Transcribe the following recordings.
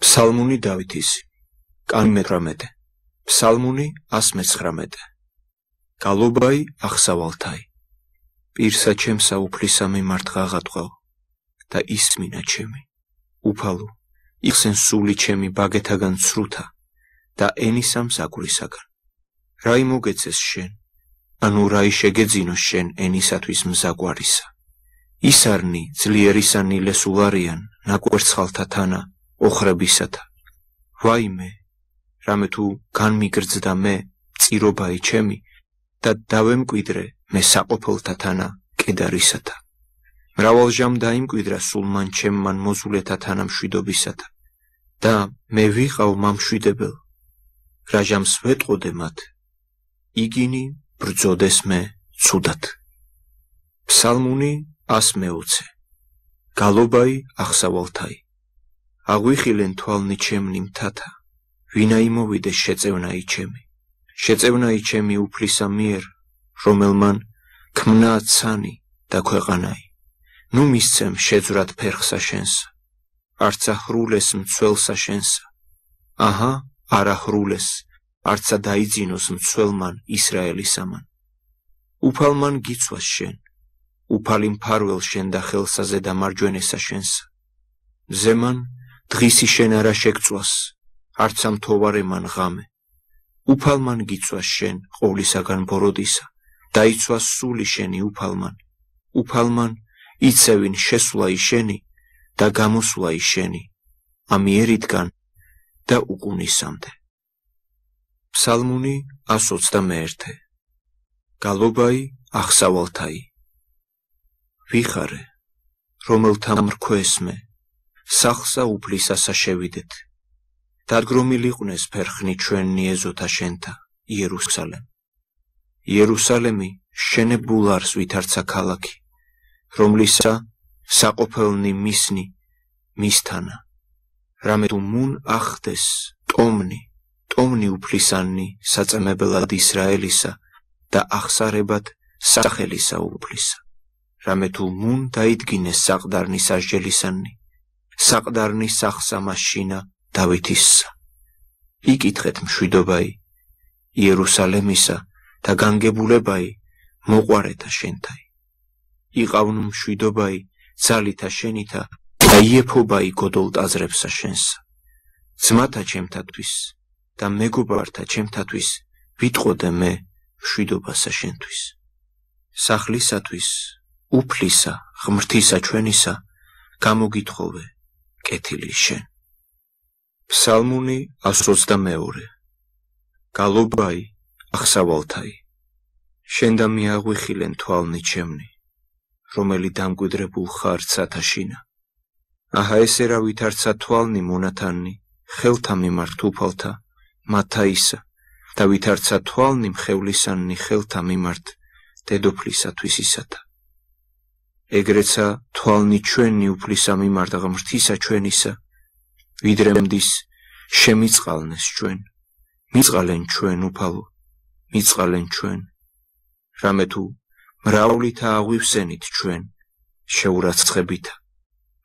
Psalmuni Davitis, Canmetramete, Psalmuni Asmetsramete, Galobai Axavaltai, Pirsa Chemsa Uplisami Martgagatgao, Da Ismina Chemi, Upalu, Ixen Suli Chemi Bagetagan Sruta, Da Enisam Sakulisagan, Raimogetses Shen, Anurai Shegedzino Shen Enisatvis Mzaguarisa, Isarni, Zlierisani Lesularian, Naquertsxaltatana, ოხრებისათა ვაიმე რამე თუ განმიგრძდა მე წირობაი ჩემი და დავემკვიდრე მე საყოფელთათანა კედარისათა მრავალჟამ დაიმკვიდრა სულმან ჩემმან მოზულეთა თანამშვიდობისათა და მე ვიყავ მამშვიდებელ რა ჟამს ვეტყოდე მათ იგინი ბრძოდეს მე ცუდად ფსალმუნი 120 გალობაი ახსავალთაი აღვიხილენ თვალნი ჩემნი მთათა, ვინა იმოვიდეს შეწევნაი ჩემი უფლისა მიერ, რომელმან ქმნა ცანი და ქვეყანაი. ნუ მისცემ შეძვრად ფერხსა შენსა, არცა ჰრულეს მცველსა შენსა. აჰა, არა ჰრულეს, არცა დაიძინოს მცველმან ისრაელისამან. უფალმან გიცვას შენ, უფალი მფარველ შენ და ხელსაზე და მარჯვენესა შენსა. ზემან დღისი შენ არა შეგწვას, არცა მთოვარე-მან ღამე. უფალმან გიცვას შენ ყოვლისაგან ბოროდისა, დაიცვას სული შენი უფალმან. უფალმან იცევინ შესვლა შენი და გამოსვლა შენი, ამიერიდან და უკუნისამდე. ფსალმუნი 121. გალობაი ახსავალთაი. ვიხარე, რომელთა მრქვეს მე, სახლსა უფლისასა შევიდეთ. დადგრომილიყვნეს ფერხნი ჩვენი ეზოთა შენთა, იერუსალემ. იერუსალემი შენებულ არს ვითარცა ქალაქი, რომლისა საყოფელნი მისნი მისთანა. რამე თუ მუნ ახდეს ტომნი უფლისანი საწემებელად ისრაელისა და ახსარებად სახელისა უფლისა. რამე თუ მუნ დაიდგინეს საყდარნი სასჯელისანი, საყდარნი სახსამაშინა დავითისსა. იკითხეთ მშვიდობაი იერუსალემისა და განგებულებაი მოყვარეთა შენთაი. იყავნ მშვიდობაი ძალითა შენითა და იეფობაი გოდოლტაზრებსა შენსა. ძმათა ჩემთათვის და მეგობართა ჩემთათვის ვიტყოდე მე მშვიდობასა შენთვის. სახლისათვის, უფლისა, ღმრთისა ჩვენისა გამოგითხოვე კეთილი შენ. ფსალმუნი 122. გალობაი ახსავალთაი. შენ და მიაღვიხილენ თვალნი ჩემნი, რომელი დამკვიდრებულ ხარ ცათაშინა. აჰა ესე რა ვითარცა თვალნი მონათანნი, ხელთა მიმართ უფალთა, მათაისა, და ვითარცა თვალნი მხევლისანნი ხელთა მიმართ დედოფლისათვის ისათა. ეგრეცა თვალნი ჩვენი უფლისა მიმართ ღმრთისა ჩვენისა, ვიდრე მდის შემიწყალნეს ჩვენ, მიწყალენ ჩვენ უფალო, მიწყალენ ჩვენ, რამე თუ მრავლითა აღვივსენით ჩვენ, შეურაცხებითა,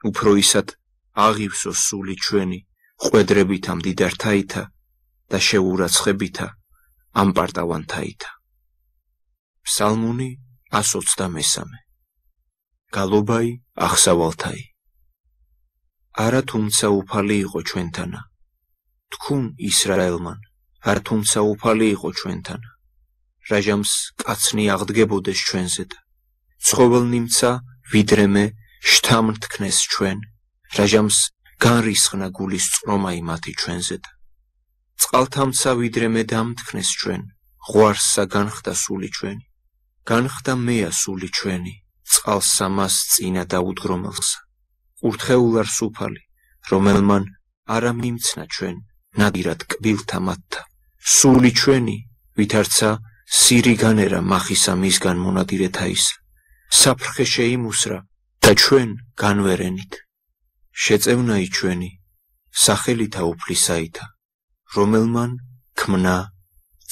უფრო ისად აღივსოს სული ჩვენი, ყვედრებითა მდიდართაითა და შეურაცხებითა ამპარტავანთაითა. ფსალმუნი 123. გალობაი ახსავალთაი. არა თუმცა უფალი იყო ჩვენთანა, თქვენ ისრაელმან, არა თუმცა უფალი იყო ჩვენთანა, რა ჟამს კაცნი აღდგებოდეს ჩვენზედა, ცხოველნიმცა ვიდრე მე შთამთქნეს ჩვენ, რა ჟამს განრისხნა გულის წრომაი მათი ჩვენზედა, წყალთამცა ვიდრე მე დამთქნეს ჩვენ, ღვარსა განხდა სული ჩვენი, განხდა მეა სული ჩვენი, წყალს სამას წინა დაუდგრომელსა. ურთხეულ არს უფალი, რომელმან არა მიმცნა ჩვენ, ნადირად კბილთა მათთა. სული ჩვენი, ვითარცა სირიგანერა მახისა მისგან მონადირეთაისა. საფრხე შეიმუსრა და ჩვენ განვერენით. შეწევნაი ჩვენი, სახელითა უფლისაითა, რომელმან ქმნა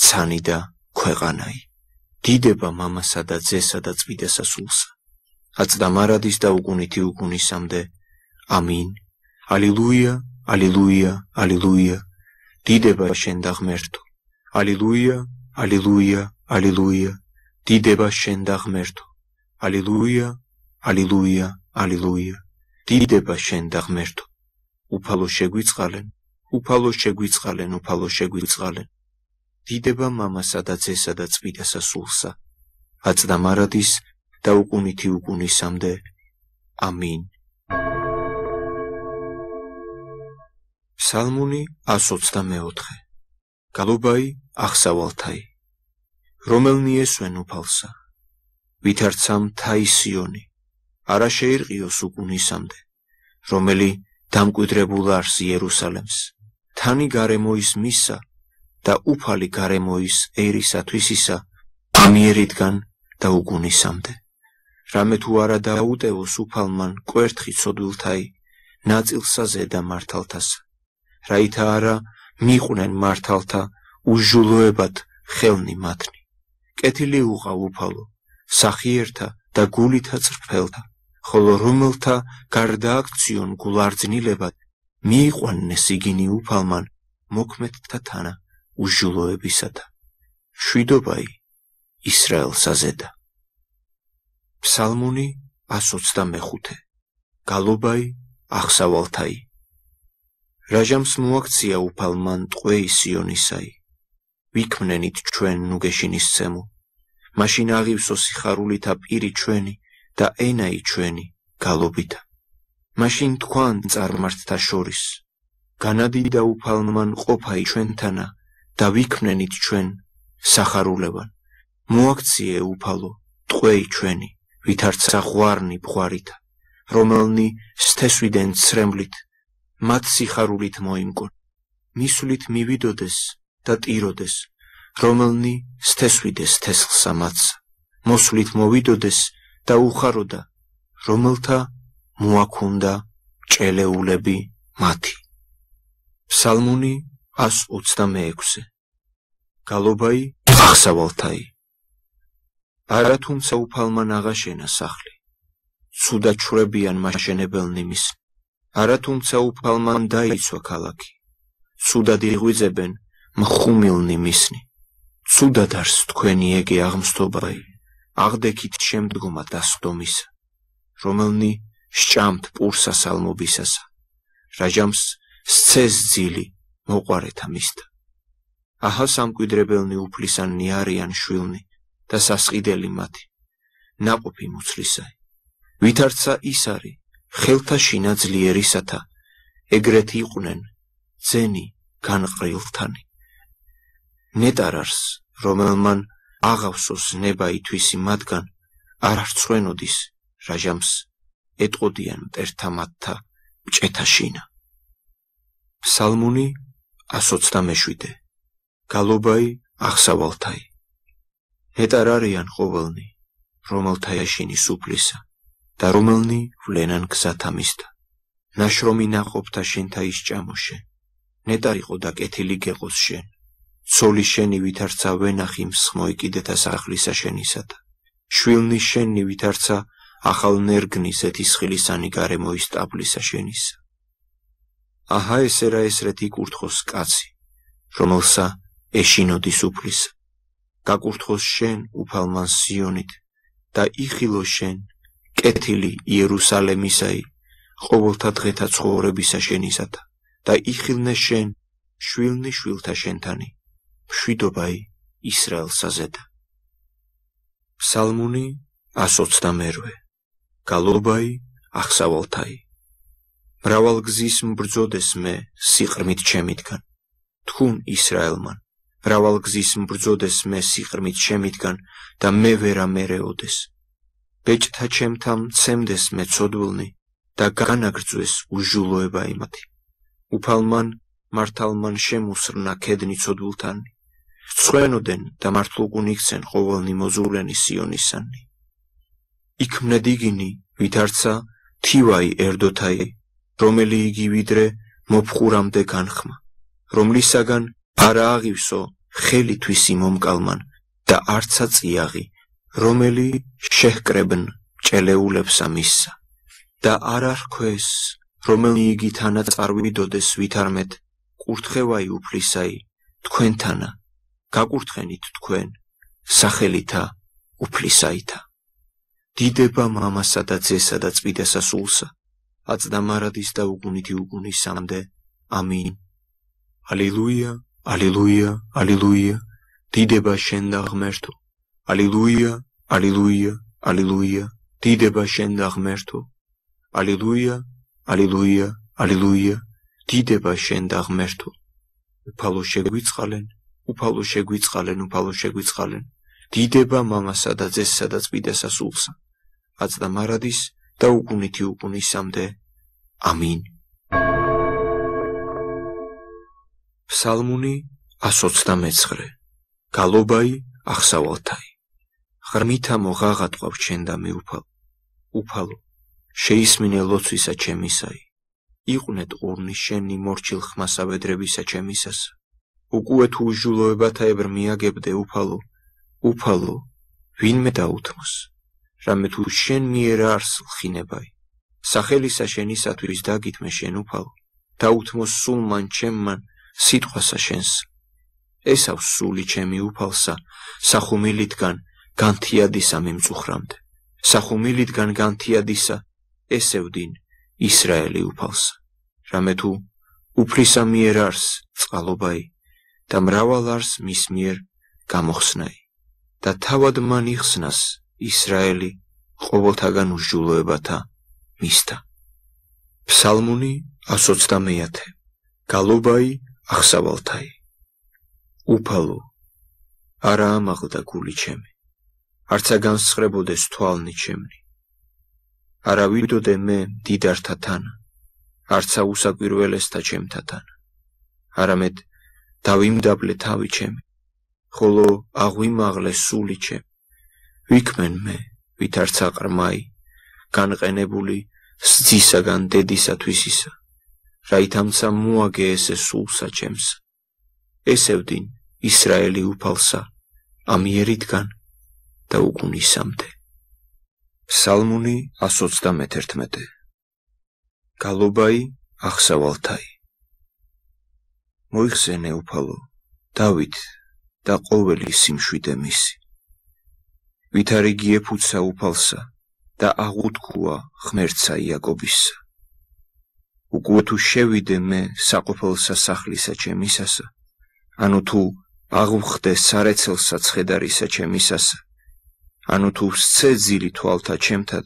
ცანი და ქვეყანაი. დიდება მამასა და ძესა და წმინდასა სულსა. აწდა მარადის და უკუნითი უკუნისამდე. ამინ. ალილუია ალილუია, ალილუია, დიდება შენ და ღმერთო. ალილუია, ალილუია, ალილუია, დიდება შენ და ღმერთო. ალილუია, ალილუია, ალილუია, დიდება შენ და ღმერთო. უფალო შეგვიწყალენ, უფალო შეგვიწყალენ, უფალო შეგვიწყალენ. დიდება მამასა და ძესა და წმინდასა სულსა, აწდა მარადის და უკუნითი უკუნისამდე. ამინ. ფსალმუნი 124. გალობაი აღსავალთაი. რომელნი ესვენ უფალსა, ვითარცა მთაი სიონი, არა შეირყიოს უკუნისამდე, რომელი დამკვიდრებულ არს იერუსალემს, თანი გარემოის მისა და უფალი გარემოის ერისათვის ისა, ამიერიდან და უკუნისამდე. რამე თუ არა დაუტევოს უფალმან კვერთხი ცოდვილთაი, ნაწილსა ზედა მართალთასა, რაითა არა მიყვნენ მართალთა უშულოებად ხელნი მათნი. კეთილი უყავ უფალო, სახიერთა და გულითა წრფელთა, ხოლო რომელთა გარდააქციონ გულარძნილებად, მიიყვანნეს იგინი უფალმან მოქმედთა თანა უშულოებისათა. შვიდობაი ისრაელსა ზედა. ფსალმუნი 125. გალობაი აღსავალთაი. რაჟამს მოაქცია უფალმან ტყვეი სიონისაი, ვიქმნენით ჩვენ ნუგეშინის ცემულ, მაშინ აღივსო სიხარულითა პირი ჩვენი და ენაი ჩვენი გალობითა. მაშინ თქვან წარმართთა შორის, განადიდა უფალმან ყოფაი ჩვენთანა და ვიქმნენით ჩვენ სახარულებან. მოაქციე უფალო ტყვეი ჩვენი, ვითარცა ღვარნი ბღვარითა, რომელნი სთესვიდან ცრემლით, მათ სიხარულით მოიმკონ, მისვლით მივიდოდეს და ტიროდეს, რომელნი სთესვიდეს თესლსა მათსა, მოსვლით მოვიდოდეს და უხაროდა, რომელთა მოაქუნდა ჭელეულები მათი. ფსალმუნი 126. გალობაი აღსავალთაი. არა თუმცა უფალმან აღაშენა სახლი, ცუდა ჩვრებიან მაშენებელნი მის, არა თუმცა უფალმან დაიცვა ქალაქი, ცუდად იღვიძებენ მხუმილნი მისნი. ცუდად არს თქვენი ეგე აღმსთობაი, აღდექით შემდგომა დასხდომისა, რომელნი სჭამთ პურსა სალმობისასა, რაჟამს სცეს ძილი მოყვარეთა მისთა. აჰა სამკვიდრებელნი უფლისანნი არიან შვილნი და სასყიდელი მათი, ნაყოფი მუცლისაი. ვითარცა ის არის ხელთა შინა ძლიერისათა, ეგრეთ იყვნენ ძენი განყრილთანი. ნეტარ არს, რომელმან აღავსოს ნება ითვისი მათგან, არ არცხვენოდის, რაჟამს ეტყოდიან მტერთა მათთა ბჭეთა შინა. ფსალმუნი 127. გალობაი აღსავალთაი. ნეტარ არიან ყოველნი, რომელთა ეშინის უფლისა და რომელნი ვლენან გზათა მისთა. ნაშრომი ნაყოფთა შენთა ისჭამო შენ, ნეტარ იყო და კეთილი გეყოს შენ, ცოლი შენი ვითარცა ვენახი მსხმოიკიდეთა სახლისა შენისათა, შვილნი შენი ვითარცა ახალ ნერგნის ეთისხილისანი გარემოის ტაბლისა შენისა. აჰა ესერა ესრეთ იკურთხოს კაცი, რომელსა ეშინოდის უფლისა, გაკურთხოს შენ უფალმან სიონით და იხილო შენ კეთილი იერუსალემისაი ყოველთა დღეთა ცხოვრებისა შენისათა და იხილნე შენ შვილნი შვილთა შენთანი, მშვიდობაი ისრაელსა ზედა. ფსალმუნი 122. გალობაი აღსავალთაი. მრავალგზის mbრძოდეს მე სიყრმით ჩემითგან, თქուն ისრაელმან, მრავალგზის mbრძოდეს მე სიყრმით ჩემითგან და მე ვერა მერეოდეს. ბეჭთა ჩემთა მცემდეს მე ცოდვილნი და განაგრძვეს უშულოება იმათი. უფალმან მართალმან შემუსრნა ქედნი ცოდვილთანი, ცხენოდენ და მართლუკუნ იქცენ ყოველნი მოზულენი სიონისანი. იქმნედ იგინი ვითარცა თივაი ერდოთაი, რომელი იგი ვიდრე მოფხურამდე განხმა, რომლისაგან არა აღივსო ხელი თვისი მომკალმან და არცა წიაღი, რომელი შეჰკრებნ ჭელეულებსა მისსა და არ არქვეს რომელი იგი თანაც წარვიდოდეს ვითარმეთ, კურთხევაი უფლისაი, თქვენთანა, გაკურთხენით თქვენ, სახელითა უფლისაითა. დიდება მამასა და ძესა და წმინდასა სულსა, აწდამარადის და უგუნითი უგუნისამდე. ამინ. ალილუია, ალილუია, ალილუია, დიდება შენ და ღმერთო. ალილუია, ალილუია, ალილუია, დიდება შენ და ღმერთო. ალილუია, ალილუია, ალილუია, დიდება შენ და ღმერთო. უფალო შეგვიწყალენ, უფალო შეგვიწყალენ, უფალო შეგვიწყალენ. დიდება მამასა და ძესსა და წმინდასა სულსა, აწდამარადის და უგუნითი უგუნისამდე. ამინ. ფსალმუნი 129. გალობაი აღსავალთაი. ღრმითა მოღაღა ტყავ შენ და მე უფალო, შეისმინე ლოცვისა ჩემისაი. იყვნენ ყურნი შენი მორჩილ ხმასა ვედრებისა ჩემისას. უკუე თუ ჟულოებათა ებრ მიაგებდე უფალო, ვინმე დაუთმოს, რამე თუ შენ მიერ არს ლხინებაი. სახელისა შენისათვის დაგითმე შენ უფალო, დაუთმოს სულმან ჩემმან სიტყვასა შენს. ესავს სული ჩემი უფალსა, სახუმილითგან განთიადისა მიმწუხრამდე. სახუმილითგან განთიადისა ესევდინ ისრაელი უფალსა. რამე თუ უფლისა მიერ არს წყალობაი და მრავალ არს მის მიერ გამოხსნაი. და თავად მან იხსნას ისრაელი ყოველთაგან უსჯულოებათა მისთა. ფსალმუნი 129. გალობაი აღსავალთაი. უფალო, არა ამაღლდა გული ჩემი, არცა განსხრებოდეს თვალნი ჩემნი. არა ვიდოდე მე მდიდართა თანა, არცა უსაკვირველესთა ჩემთა თანა. არამედ დავიმდაბლე თავი ჩემი, ხოლო აღვიმაღლე სული ჩემი. ვიქმენ მე, ვით არც აყრმაი, განყენებული სძისაგან დედისათვისისა, რაითამცა მოაგე ესე სულსა ჩემსა. ესევდინ ისრაელი უფალსა, ამიერითგან და უგუნისამდე. ფსალმუნი 131. გალობაი აღსავალთაი. მოიხსენე უფალო, დავით და ყოველი სიმშვიდე მისი. ვითარიგი ეფუცა უფალსა და აღუთქუა ღმერთსა იაკობისა. უკუე თუ შევიდე მე საყოფელსა სახლისა ჩემისასა, ანუ თუ აღვხდე სარეცელსა ცხედარისა ჩემისასა, ანუ თუ სცე ძილი თვალთა ჩემთა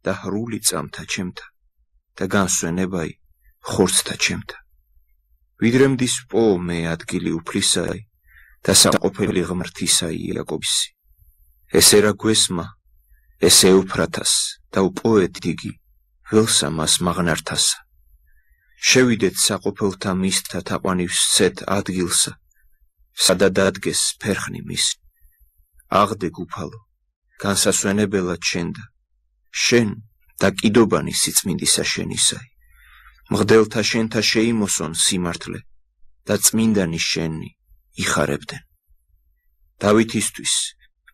და hrული წამთა ჩემთა და განსვენებაი ხორცთა ჩემთა. ვიდრე მდის პო მე ადგილი უფლისაი და საყოფელი ღმრთისაი იაკობისი. ესე რა გვესმა, ესე უფრათას და უპოეთ დიდი ველსა მას მაღნართასა. შევიდეთ საყოფელთა მისთა თაყვანივ სცეთ ადგილსა, სადა დადგეს ფერხნი მის. აღდეგ უფალო, განსასვენებელად შენ და შენ და კიდობანი სიწმინდისა შენისაი. მღდელთა შენთა შეიმოსონ სიმართლე და წმინდანი შენი იხარებდნენ. დავითისთვის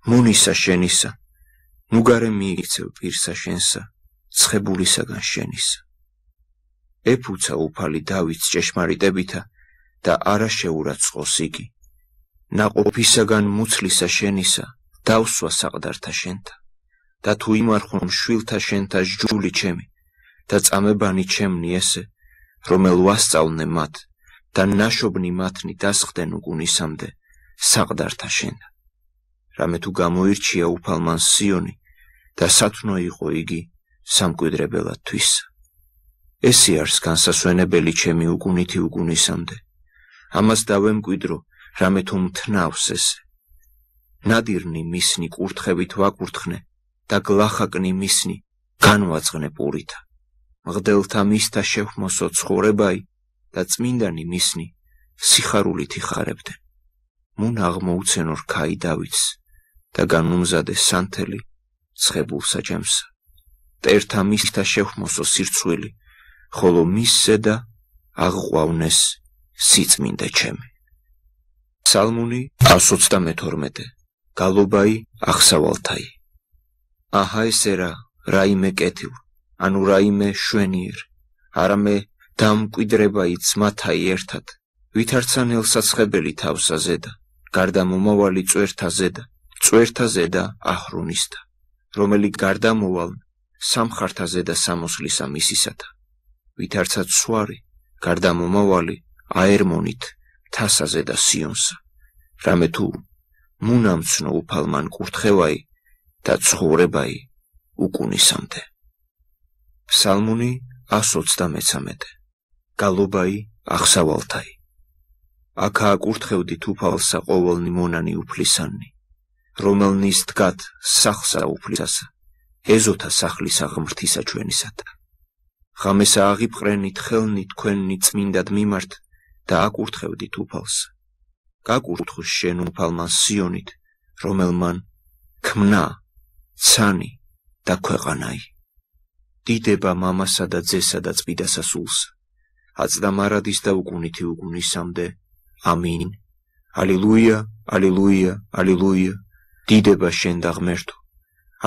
მუნისა შენისა, ნუგარე მიიქცევ პირსა შენსა, ცხებულისაგან შენისა. ეფუცა უფალი დავითს ჭეშმარიტებითა და არა შეურაცხყოს იგი. ნაყოფისაგან მუცლისა შენისა დავსვა საყდართა შენთა. და თუ იმარხონ შვილთა შენთა ჯული ჩემი და წამებანი ჩემნი ესე, რომელ ვასწავლნე მათ და ნაშობნი მათნი დასხდნენ უგუნისამდე საყდართა შენთა. რამე თუ გამოირჩია უფალმან სიონი და სათნო იყო იგი სამკვიდრებელად თვისა. ესი არის განსასვენებელი ჩემი უგუნითი უგუნისამდე. ამას დავემკვიდრო, რამე თუ მთნავს ესე. ნადირნი მისნი კურთხევით ვაკურთხნე და გლახაკნი მისნი განვაწყნე პურითა. მღდელთა მისთა შევმოსო ცხოვრებაი და წმინდანი მისნი სიხარულით იხარებდნენ. მუნ აღმოუცენო რქაი დავითს და განუმზადე სანთელი ცხებულსა ჩემსა. მტერთა მისთა შევმოსო სირცხვილი, ხოლო მის ზედა აღყვავნეს სიწმინდე ჩემი. ფსალმუნი 132. გალობაი აღსავალთაი. აჰა ესე რა რაიმე კეთილ, ანუ რაიმე შვენიერ, არამე დამკვიდრებაი ძმათაი ერთად, ვითარცანელ საცხებელი თავსა ზედა, გარდა მომავალი წვერთა ზედა აჰრონისთა, რომელი გარდამოვალ სამხართა ზედა სამოსლისა მისისათა, ვითარცაც სვარი, გარდამომავალი აერმონით თასა ზედა სიონსა, რამე თუ მუნამცნო უფალმან კურთხევაი და ცხოვრებაი უკუნისამდე. ფსალმუნი 133. გალობაი აღსავალთაი. აქა აკურთხევდით უფალსა ყოველნი მონანი უფლისანი, რომელნის დგათ სახლსა უფლისასა, ეზოთა სახლის აღმრთისა ჩვენისათა. ღამესა აღიპყრენით ხელნი თქვენნი წმინდად მიმართ და აკურთხევდით უფალსა. გაკურთხოს შენ უფალმან სიონით, რომელმან ქმნა, ცანი და ქვეყანაი. დიდება მამასა და ძესა და წმიდასა სულსა, აწდა მარადის და უკუნითი უკუნისამდე. ამინ. ალილუია, ალილუია, ალილუია, დიდება შენ და ღმერთო.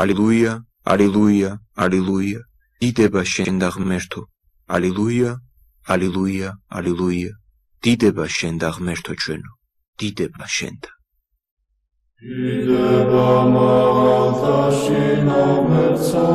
ალილუია, ალილუია, ალილუია, დიდება შენ და ღმერთო. ალილუია, ალილუია, ალილუია, დიდება შენ და ღმერთო ჩვენო. დიდება შენდა. დიდება მაღალთაში ნომერცა,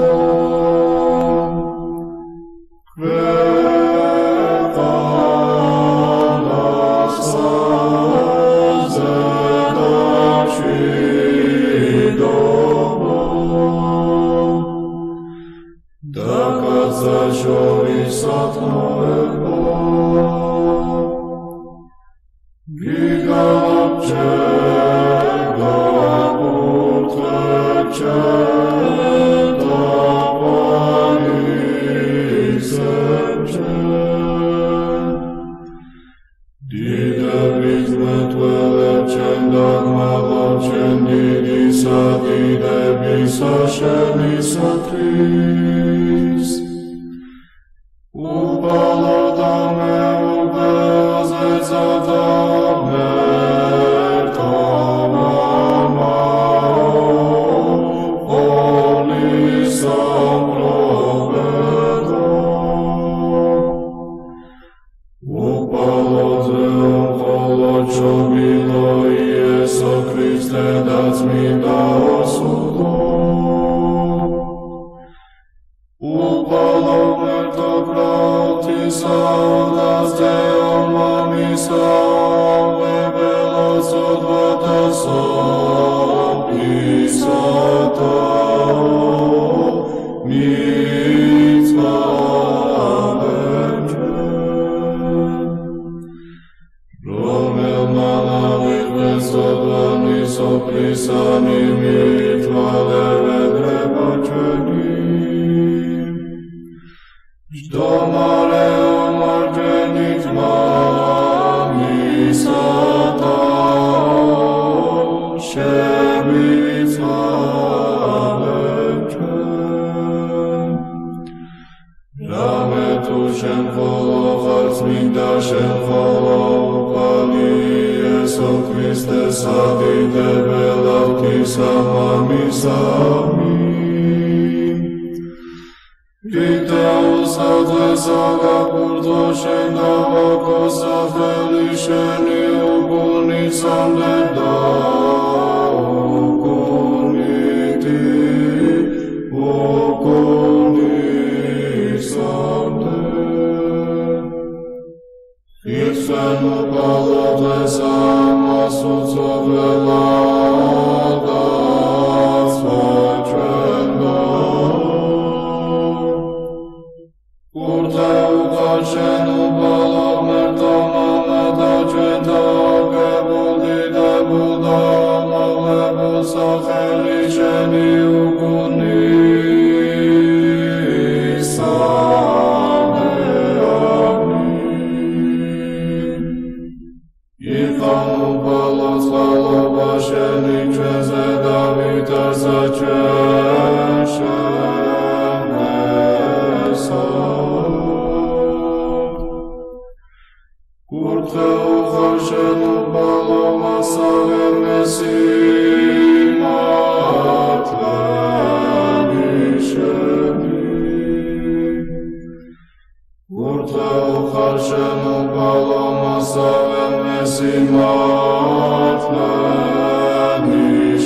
ხარშენობა ლომასავე მესიმართლენი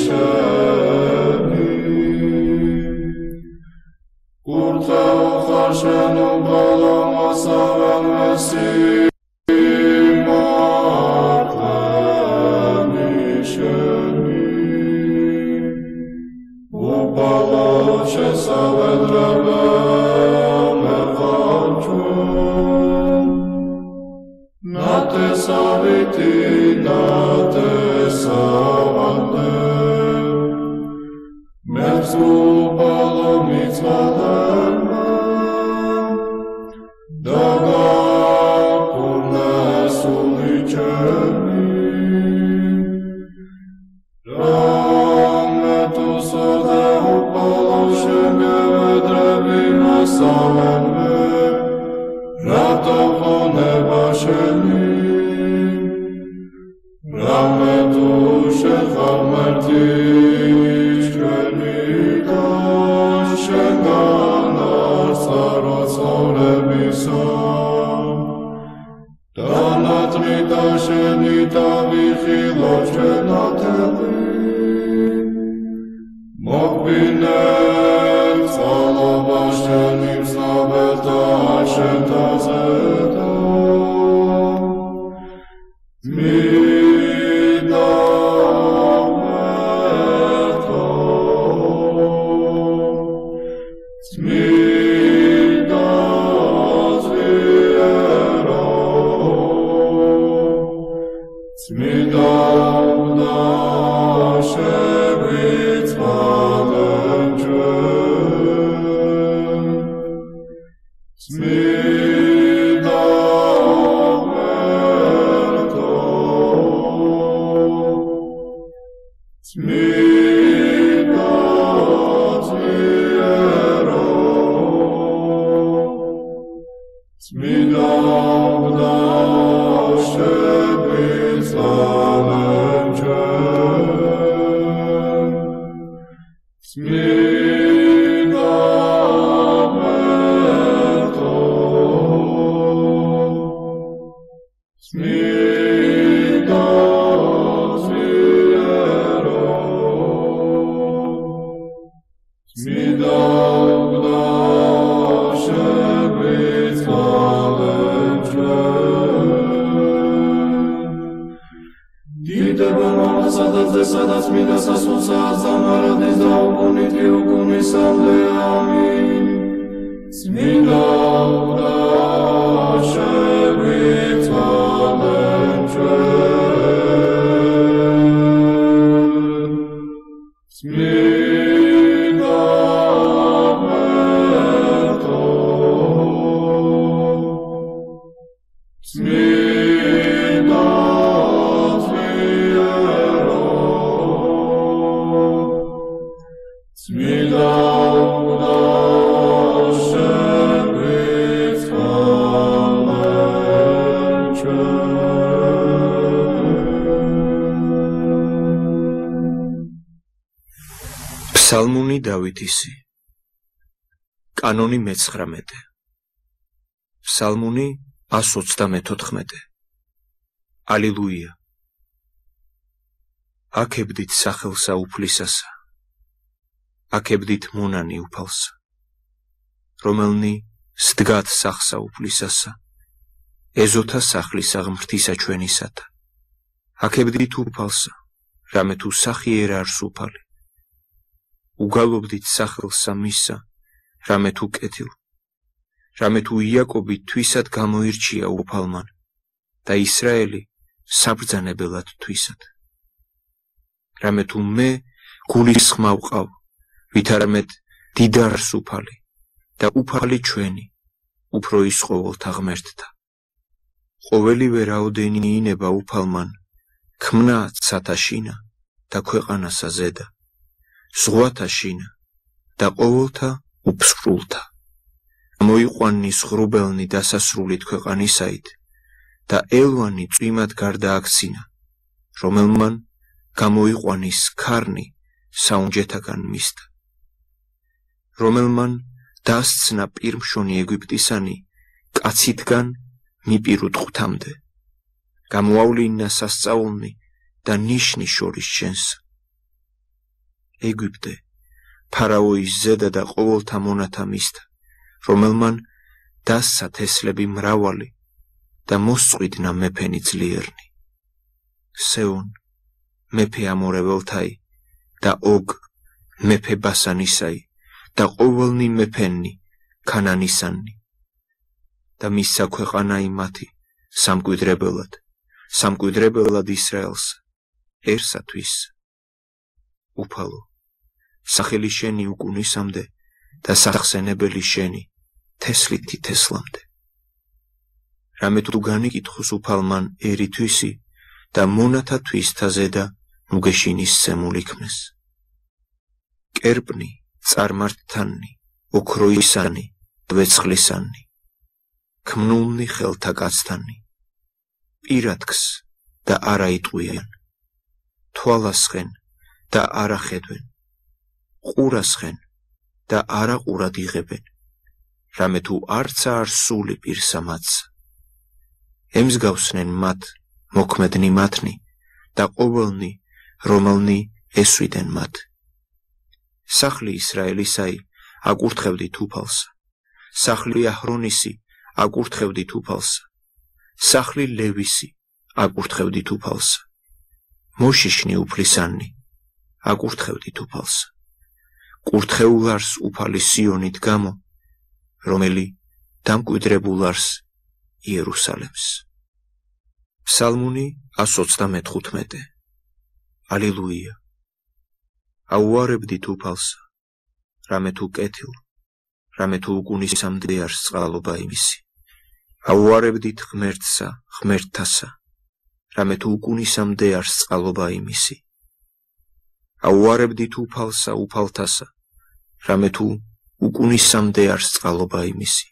შენი კურთა ხარშენობა ლომასავე მესიმართლენი შენი უპალო შესავედრებე Saviti nate savande Merzu palo mitzvalema Daga kurne sulichemi Rametu sode upalo shegevedrebi masaleme Rato hone basheni Rametu shechamati shkenida sheganar sarotsorebisa Danatrita shenita vichilo shenateli Mokbiner tzalova shenim znabeta shetazeta Psalmuni Davidisi Kanoni მე-19 Psalmuni 134 Ალილუია Აკებდით სახელსა უფლისასა Აკებდით მონანი უფალსა რომელნი სდგათ სახსა უფლისასა ეზოთა სახლისა ღმრთისა ჩვენისათა აკებდით უფალსა რამე თუ სახი არ არის უფალი უგალობდით სახელსა მისა რამე თუ კეთილ რამე თუ იაკობი თვისად გამოირჩია უფალმან და ისრაელი საბრძანებელად თვისად რამე თუ მე გულისხმა ვყავ ვითარამედ დიდარს უფალი და უფალი ჩვენი უფრო ის ყოველთა ღმერთთა ყოველივე რაოდენი ინება უფალმან ქმნა ცათაშინა და ქვეყანასა ზედა ზღვათა შინა და ყოველთა უფსკრულთა მოიყვანნის ღრუბელნი დასასრულით ქვეყანისაით და ელვანი წვიმად გარდააქცინა რომელმან გამოიყვანის ქარნი საუნჯეთაგან მისთა რომელმან დასცნა პირმშონი ეგვიპტისანი კაცითგან მიპირუთ ღვთამდე, გამოავლინა სასწაულნი და ნიშნი შორის შენს. ეგვიპტე, ფარაოის ზედა და ყოველთა მონათა მისთა, რომელმან დასცა თესლები მრავალი და მოსწყვიტნა მეფენი ძლიერნი. სეონ, მეფე ამორეველთაი და ოგ, მეფე ბასანისაი და ყოველნი მეფენი ქანანისანი. და მისცა ქვეყანაი მათი სამკვიდრებელად ისრაელსერსათვის. უფალო, სახელი შენი უკუნისამდე და სახსენებელი შენი თესლითი თესლამდე. რამე თუ განიკითხოს უფალმან ერითვისი და მონათა თვისთაზე და ნუგეშინის სემულიქმნეს. კერპნი, წარმართთანი, ოქროისანი, დვეცხლისანი, ქმნულნი ხელთა კაცთანი, პირათქს და არა იტყვიან, თვალასხენ და არა ხედვენ, ყურასხენ და არა ყურად იღებენ, რამე თუ არცა არ სული პირსა მათსა. ემსგავსნენ მათ მოქმედნი მათნი და ყოველნი, რომელნი ესვიდენ მათ. სახლი ისრაელისაი აკურთხევდით უფალსა, სახლი აჰრონისი აკურთხევდით უფალსა, სახლი ლევისი აკურთხევდით უფალსა, მოშიშნი უფლისანი აკურთხევდით უფალსა. კურთხეულ არს უფალი სიონით გამო, რომელი დამკვიდრებულ არს იერუსალემს. ფსალმუნი 125. ალილუია. აუარებდით უფალსა, რამე თუ კეთილ, რამე თუ უკუნისამდე არს წყალობა იმისი. აუარებდით ღმერთსა, ღმერთთასა, რამე თუ უკუნისამდე არს წყალობა იმისი. აუარებდით უფალსა, უფალთასა, რამე თუ უკუნისამდე არს წყალობა იმისი.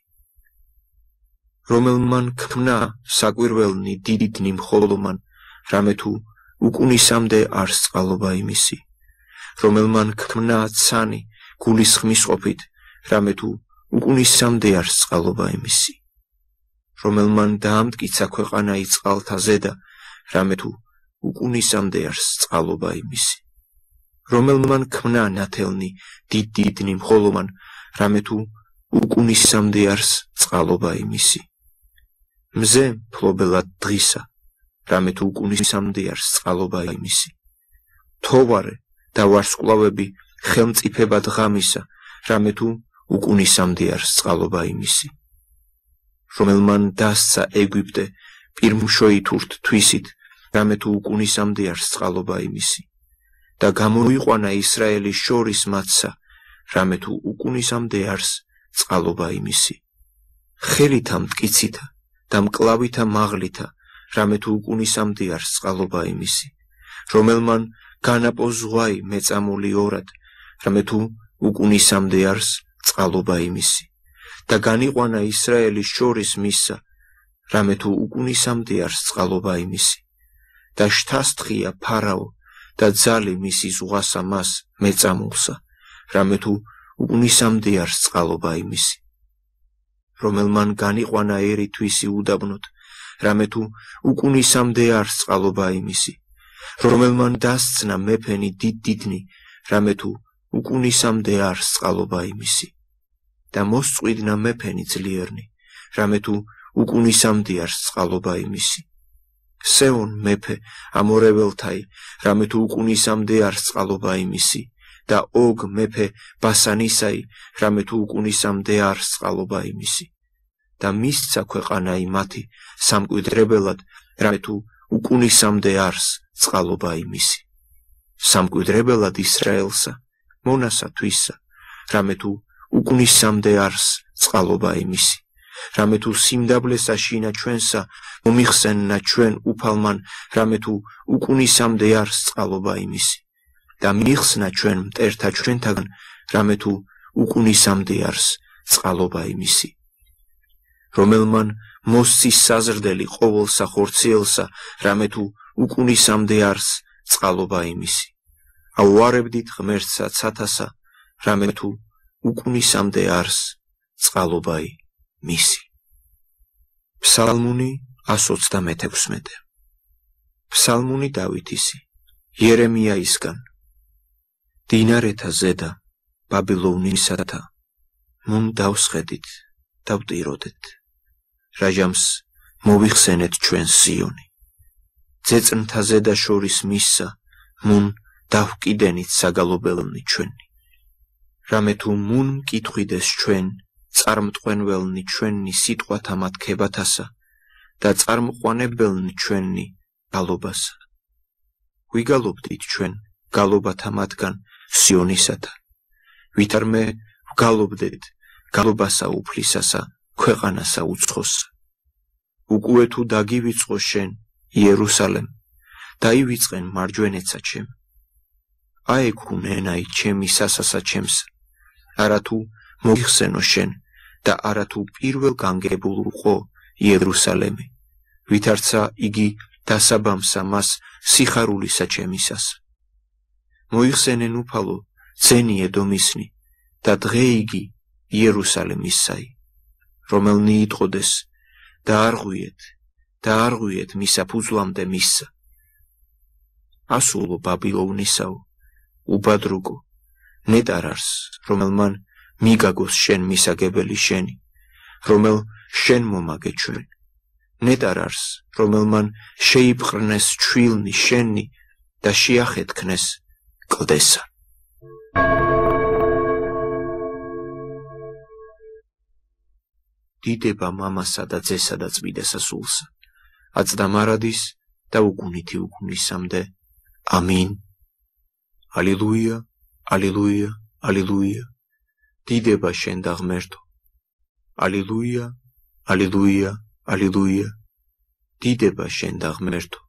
რომელმან ქმნა საკვირველნი დიდიდნი მხოლომან, რამე თუ უკუნისამდე არს წყალობა იმისი. რომელმან ქმნა ცანი გულისხმის ყოფით, რამე თუ უკუნისამდე არს წყალობა იმისი. რომელმან დაამტკიცა ქვეყანა წყალთა ზედა, რამე თუ უკუნისამდე არს წყალობა იმისი. რომელმან ქმნა ნათელნი დიდიდნი მხოლომან, რამე თუ უკუნისამდე არს წყალობა იმისი. მზე ფლობელად დღისა, რამე თუ უკუნისამდე არს წყალობა იმისი. თოვარე და ვარსკვლავები ხელმწიფებად ღამისა, რამე თუ უკუნისამდე არს წყალობა იმისი. რომელმან დასცა ეგვიპტე პირმუშოითურთ თვისით, რამე თუ უკუნისამდე არს წყალობა იმისი. და გამოიყვანა ისრაელის შორის მათსა, რამე თუ უკუნისამდე არს წყალობა იმისი. ხელითა მტკიცითა და მკლავითა მაღლითა, რამე თუ უკუნისამდე არს წყალობა იმისი. რომელმან განაპო ზღვაი მეწამული ორად, რამე თუ უკუნისამდე არს წყალობა იმისი. და განიყვანა ისრაელის შორის მისსა, რამე თუ უკუნისამდე არს წყალობა იმისი. და შთასთხია ფარაო და ძალი მისი ზღვასა მას მეწამულსა, რამე თუ უკუნისამდე არს წყალობა იმისი. რომელმან განიყვანა ერითვისი უდაბნოთ, რამე თუ უკუნისამდე არს წყალობა იმისი. რომელმან დასცნა მეფენი დიდდიდნი, რამე თუ უკუნისამდე არს წყალობა იმისი. და მოსწყვიტნა მეფენი ძლიერნი, რამე თუ უკუნისამდე არს წყალობა იმისი. სეონ მეფე ამორეველთაი, რამე თუ უკუნისამდე არს წყალობა იმისი. და ოგ მეფე ბასანისაი, რამე თუ უკუნისამდე არს წყალობა იმისი. და მისცა ქვეყანაი მათი სამკვიდრებელად, რამე თუ უკუნისამდე არს წყალობა იმისი. სამკვიდრებელად ისრაელსა, მონასა თვისა, რამე თუ უკუნისამდე არს წყალობა იმისი. რამე თუ სიმდაბლესა შინა ჩვენსა, მომიხსენნა ჩვენ უფალმან, რამე თუ უკუნისამდე არს წყალობა იმისი. და მიხსნა ჩვენ მტერთა ჩვენთაგან, რამე თუ უკუნისამდე არს წყალობა იმისი. რომელმან მოსცის საზრდელი ყოველსა ხორციელსა, რამე თუ უკუნისამდე არს წყალობა იმისი. აუარებდით ღმერთსა ცათასა, რამე თუ უკუნისამდე არს წყალობა იმისი. ფსალმუნი 126. ფსალმუნი დავითისი, იერემიაისგან. დინარეთა ზედა, ბაბილონისათა, მუნ დავსხედით, დავტიროდეთ. რაჟამს მოვიხსენეთ ჩვენ სიონი. ძეწნთა ზედა შორის მისსა, მუნ დავკიდენით საგალობელნი ჩვენი. რამე თუ მუნ მკითხვიდეს ჩვენ, წარმტყვენველნი ჩვენი სიტყვათა მათქებათასა და წარმყვანებელნი ჩვენი გალობასა. ვიგალობდით ჩვენ გალობათა მათგან სიონისათა, ვითარმე ვგალობდეთ გალობასა უფლისასა, ქვეყანასა უცხოსა. უკუე თუ დაგივიწყო შენ, იერუსალემ, დაივიწყენ მარჯვენეცა ჩემ. აექუნ ენაი ჩემი სასასა ჩემსა, არათუ მოიხსენო შენ და არათუ პირველ განგებულ უყო იერუსალემი, ვითარცა იგი დასაბამსა მას სიხარულისა ჩემისას. მოიხსენენ უფალო ძენი ედომისნი და დღე იგი იერუსალემისაი, რომელნი იტყოდეს და არღვიეთ მისა ფუძლამდე მისსა. ასულო ბაბილონისაო, უბადრუგო, ნეტარარს, რომელმან მიგაგოს შენ მისაგებელი შენი, რომელ შენ მომაგე ჩვენ. ნეტარარს, რომელმან შეიპყრნეს ჩვილნი შენი და შეახეთქნეს კლდესა. დიდება მამასა და ძესა და წმიდა სასულსა, აწდამარადის და უგუნითი უგუნისამდე. ამინ. ალილუია, ალილუია, ალილუია. დიდება შენ და ღმერთო. ალილუია, ალილუია, ალილუია. დიდება შენ და ღმერთო.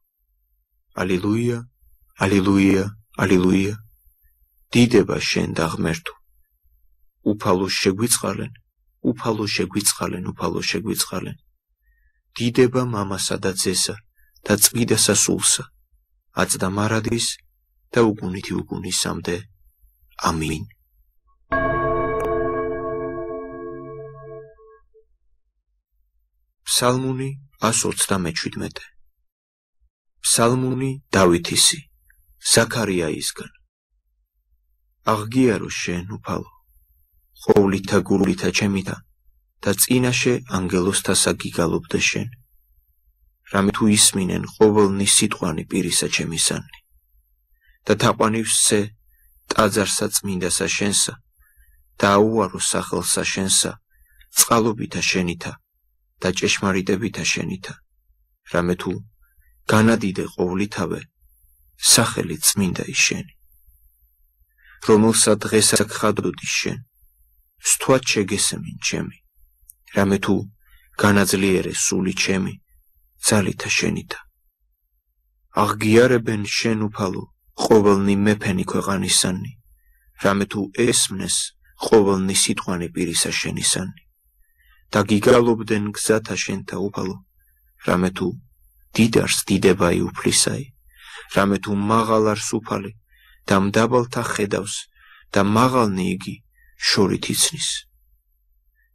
ალილუია, ალილუია, ალილუია. დიდება შენ და ღმერთო. უფალო შეგვიწყალენ, უფალო შეგვიწყალენ, უფალო შეგვიწყალენ. დიდება მამასა და ძესა და წმიდა სასულსა, აწდამარადის და უგუნითი უგუნისამდე. ამინ. ფსალმუნი 127. ფსალმუნი დავითისი, ზაქარიაისგან. აღგიარო შენ უფალო, ხოვლითა გულითა ჩემითა და წინაშე ანგელოსთასა გიგალობდე შენ. რამე თუ ისმინენ ყოველნი სიტყვანი პირისა ჩემისანი და თაყვანივსე ტაძარსა წმინდასა შენსა და აუარო სახელსა შენსა წყალობითა შენითა და ჭეშმარიტებითა შენითა. რამე თუ განადიდე ყოვლითავე სახელი წმინდა შენი, რომელსა დღესა გხადოდი შენ, სთვად შეგესმინ ჩემი. რამე თუ განაძლიერე სული ჩემი ძალითა შენითა. აღგიარებენ შენ უფალო ყოველნი მეფენი ქვეყანისანი, რამე თუ ესმნეს ყოველნი სიტყვანი პირისა შენისანი და გიგალობდნენ გზათა შენთა უფალო, რამე თუ დიდარს დიდებაი უფლისაი, რამე თუ მაღალ არს უფალი და მდაბალთა ხედავს და მაღალნი იგი შორით იცნის.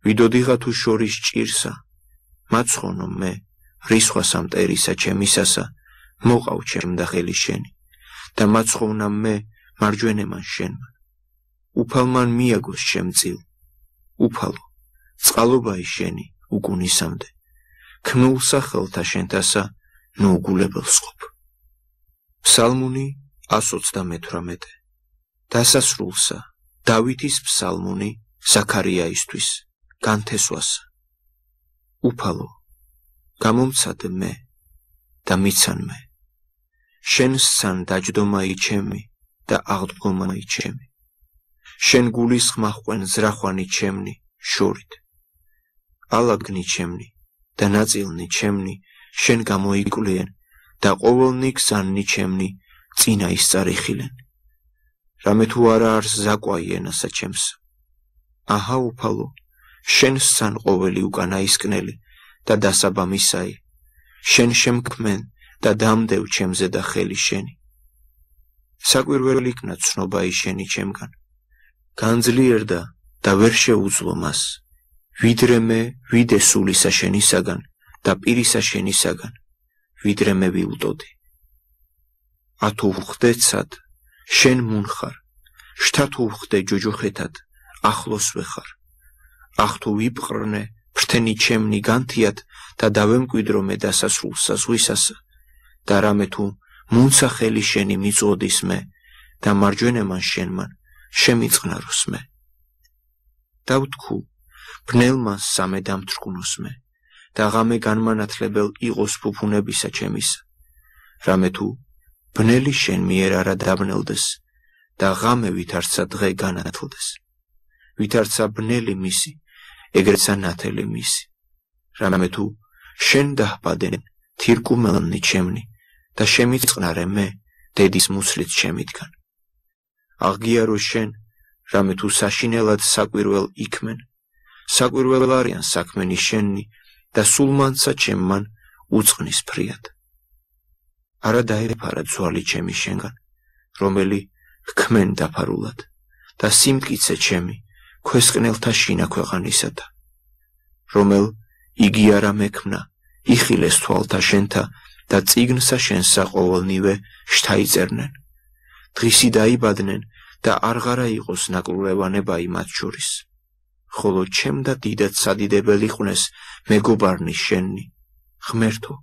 ვიდოდიღა თუ შორის ჭირსა, მაცხონო მე რისხვასა მტერისა ჩემისასა, მოყავ ჩემ და ხელი შენი და მაცხოვნა მე მარჯვენემან შენმან. უფალმან მიაგოს შემწილ, უფალო, წყალობაი შენი უგუნისამდე, ქმნულ სახელთა შენთასა ნოუგულებელს ყოფ. ფსალმუნი 128. დასასრულსა დავითის ფსალმუნი ზაქარიაისთვის განთესვასა. უფალო, გამომცად მე და მიცან მე, შენ სცან დაჯდომაი ჩემი და აღდგომაი ჩემი, შენ გულის ხმახვენ ზრახვანი ჩემნი შორით, ალაგნი ჩემნი და ნაწილნი ჩემნი შენ გამოიკვლიენ და ყოველნი გზანნი ჩემნი წინა ისწარიხილენ. რამე თუ არა არს ზაკვაი ენასა ჩემს. აჰა უფალო, შენ სცან ყოველი უკანაისკნელი და დასაბამისაი, შენ შემქმენ და დამდევ ჩემზე და ხელი შენი. საკვირველი იქნა ცნობაი შენი ჩემგან, განძლიერდა და ვერ შეუძლო მას, ვიდრე მე ვიდე სულისა შენისაგან და პირისა შენისაგან, ვიდრე მე ვილტოდი. ათუ ვხვდეცად, შენ მუნხარ, შთათუ ვხვდე ჯოჯოხეთად, ახლოს ვეხარ. ახთუ ვიპყრნე, ფრთენი ჩემნი განთიად და დავემკვიდრო მე დასასრულსა ზღვისასა და რამე თუ მუნცა ხელი შენი მიწოდის მე და მარჯვენემან შენმან შემიწყნაროს მე. დავთქუ, ბნელმან სამე დამთრკვნოს მე და ღამე განმანათლებელ იყოს ფუფუნებისა ჩემისა, რამე თუ ბნელი შენ მიერ არა დაბნელდეს და ღამე ვითარცა დღე განათლდეს, ვითარცა ბნელი მისი, ეგრეცა ნათელი მისი, რამე თუ შენ დაჰბადენ თირკუმელნი ჩემნი და შემიწყნარე მე დედის მუცლით შემიდგან. აღგიარო შენ, რამე თუ საშინელად საკვირველ იქმენ, საკვირველ არიან საქმენი შენი და სულმანცა ჩემმან უწყნის ფრიად. არა დაეფარა ძვალი ჩემი შენგან, რომელი ჰქმენ დაფარულად და სიმტკიცე ჩემი ქვესკნელთა შინა ქვეყანისათა, რომელ იგი არა მექმნა, იხილეს თვალთა შენთა და წიგნსა შენსა ყოველნივე შთაიწერნენ. დღისი დაიბადნენ და არღარა იყოს ნაკრულევანებაი მათ შორის, ხოლო ჩემ და დიდად სადიდებელი ყვნეს მეგობარნი შენი, ღმერთო,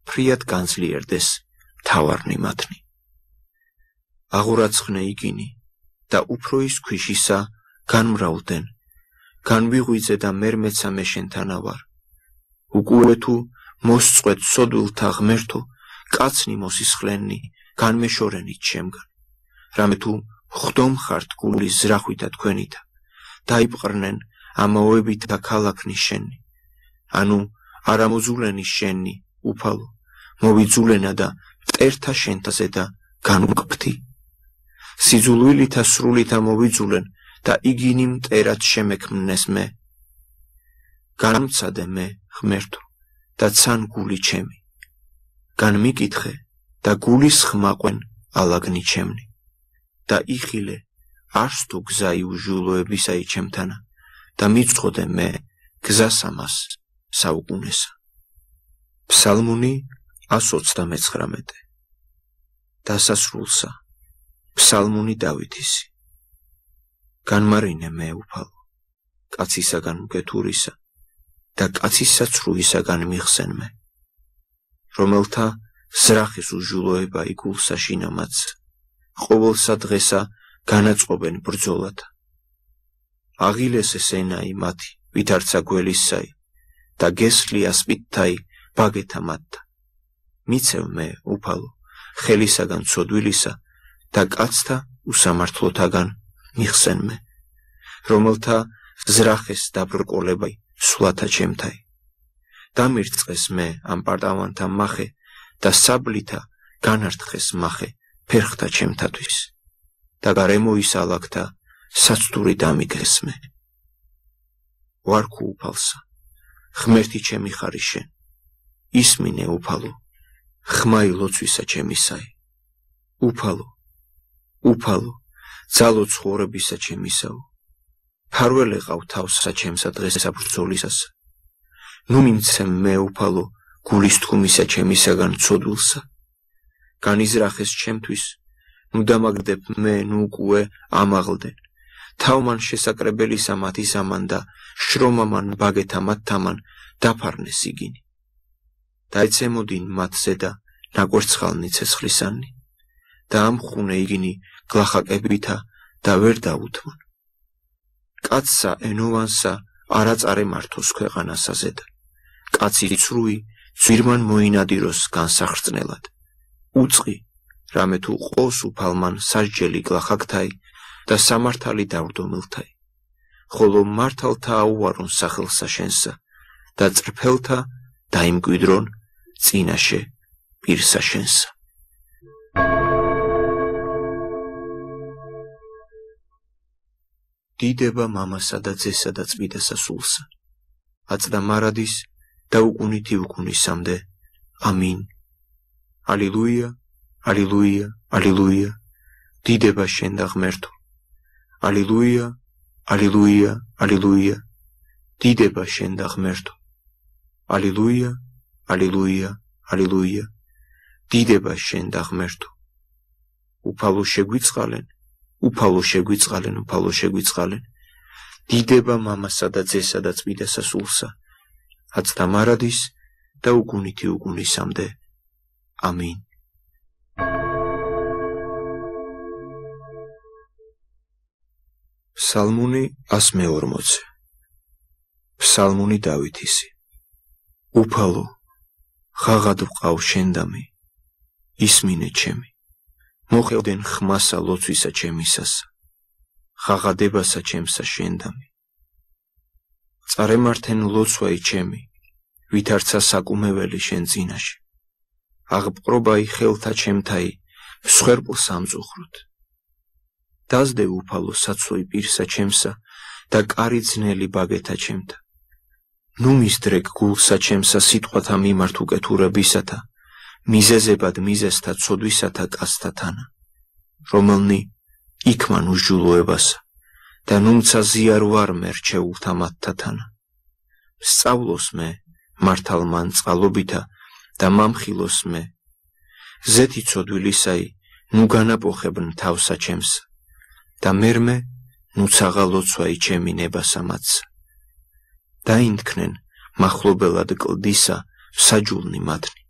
ფრიად განძლიერდეს თავარნი მათნი. აღურაცხნე იგინი და უფრო ის ქვიშისა განმრავლდნენ, განვიღვიძე და მერმეცა მე შენთანა ვარ. უკულე თუ მოსწყვეთ სოდვილთა ღმერთო, კაცნი მოსისხლენნი, განმეშორენით ჩემგან, რამე თუ ხვდომ ხართ გულის ზრახვითა თქვენითა, დაიპყრნენ ამაოებით და ქალაქნი შენი, ანუ არამოძულენი შენი, უფალო, მოვიძულენა და მტერთა შენთაზე და განუკფთი. სიძულვილითა სრულითა მოვიძულენ და იგინი მტერად შემექმნეს მე. განმცადე მე, ღმერთო, და ცან გული ჩემი. განმიკითხე და გულის ხმაყვენ ალაგნი ჩემნი. და იხილე, არს თუ გზა იუჟულოებისაი ჩემთანა და მიწყოდე მე გზას ამას საუკუნესა. ფსალმუნი 129. დასასრულსა, ფსალმუნი დავითისი. განმარინე მე უფალო, კაცისაგან მკეთურისა და კაცისა ცრუისაგან მიხსენ მე, რომელთა ზრახის უჟულოება იგულსა შინამაც, ყოველსა დღესა განაწყობენ ბრძოლათა. აღილეს ესენაი მათი, ვითარცა გველისაი და გესლია სპიტთაი ბაგეთა მათთა. მიცევ მე, უფალო, ხელისაგან ცოდვილისა და კაცთა უსამართლოთაგან მიხსენ მე, რომელთა ზრახეს დაბრკოლებაი სვლათა ჩემთაი. დამირწყეს მე ამ პარტავანთა მახე და საბლითა განართხეს მახე ფერხთა ჩემთათვის და გარემოის ალაგთა საცდური დამიგეს მე. ვარქუ უფალსა, ღმერთი ჩემი ხარი შენ, ისმინე უფალო, ხმაი ლოცვისა ჩემისაი. უფალო, უფალო, ძალო ცხოვრებისა ჩემისაო, ფარველეყავ თავსა ჩემსა დღესა ბრძოლისასა. ნუ მიმცემ მე უფალო გულის თქმისა ჩემისაგან ცოდვილსა. განიზრახეს ჩემთვის, ნუ დამაგდებ მე ნუ უკვე ამაღლდენ. თავმან შესაკრებელისა მათი ზამან და შრომამან ბაგეთა მათთამან დაფარნეს იგინი. დაეცემოდინ მათ ზედა ნაკვერცხალნი ცეცხლისანი და ამხუნე იგინი გლახაკებითა და ვერ დაუთმონ. კაცსა ენოვანსა არაწარე მართოს ქვეყანასა ზედა. კაცი ცრუი ძვირმან მოინადიროს განსახრწნელად. უწყი, რამე თუ ყოს უფალმან სასჯელი გლახაკთაი და სამართალი დავრდომილთაი, ხოლო მართალთა აუარონ სახელსა შენსა და წრფელთა დაიმკვიდრონ წინაშე პირსა შენსა. დიდება მამასა და ძესა და წმიდასა სულსა, აწდა მარადის და უკუნითი უკუნისამდე. ამინ. ალილუია, ალილუია, ალილუია, დიდება შენ და ღმერთო. ალილუია, ალილუია, ალილუია, დიდება შენ და ღმერთო. ალილუია, ალილუია, ალილუია, დიდება შენ და ღმერთო. უფალო შეგვიწყალენ, უფალო შეგვიწყალენ, უფალო შეგვიწყალენ, დიდება მამასა და ძესა და წმინდა სასულსა, აც და მარადის და უგუნითი უგუნისამდე. ამინ. ფსალმუნი 140. ფსალმუნი დავითისი. უფალო, ღაღად ვყავ შენდამი, ისმინე ჩემი. მოხევდენ ხმასა ლოცვისა ჩემისასა, ღაღადებასა ჩემსა შენდამი. წარემართენ ლოცვაი ჩემი, ვითარცა საკუმეველი შენ წინაში. აღპყრობაი ხელთა ჩემთაი, მსხვერპლს ამწუხროთ. დაზდე უფალო საცლოი პირსა ჩემსა და კარი ძნელი ბაგეთა ჩემთა. ნუ მისდრეკ გულსა ჩემსა სიტყვათა მიმართ უკეთურებისათა, მიზეზებად მიზესთა ცოდვისათა კაცთათანა, რომელნი იქმან უსჯულოებასა და ნუმცა ზიარ ვარ მე რჩეულთა მათთათანა. სწავლოს მე მართალმან წყალობითა და მამხილოს მე. ზეთი ცოდვილისაი ნუ განაპოხებნ თავსა ჩემსა და მერმე ნუ ცაღალოცვაი ჩემი ნებასა მათსა. დაინთქნენ მახლობელად კლდისა საჯულნი მათნი,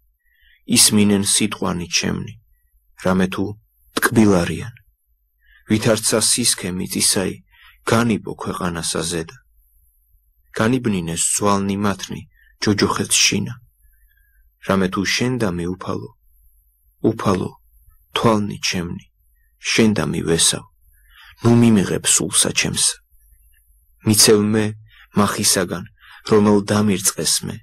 ისმინენ სიტყვანი ჩემნი, რამე თუ ტკბილარიან. ვითარცა სისქე მიწისაი, განიბო ქვეყანასა ზედა. განიბნინეს ძვალნი მათნი, ჯოჯოხეთს შინა. რამე თუ შენდამი უფალო, უფალო, თვალნი ჩემნი, შენდამი ვესავ, ნუ მიმიღებ სულსა ჩემსა. მიცევ მე მახისაგან, რომელ დამირწყეს მე,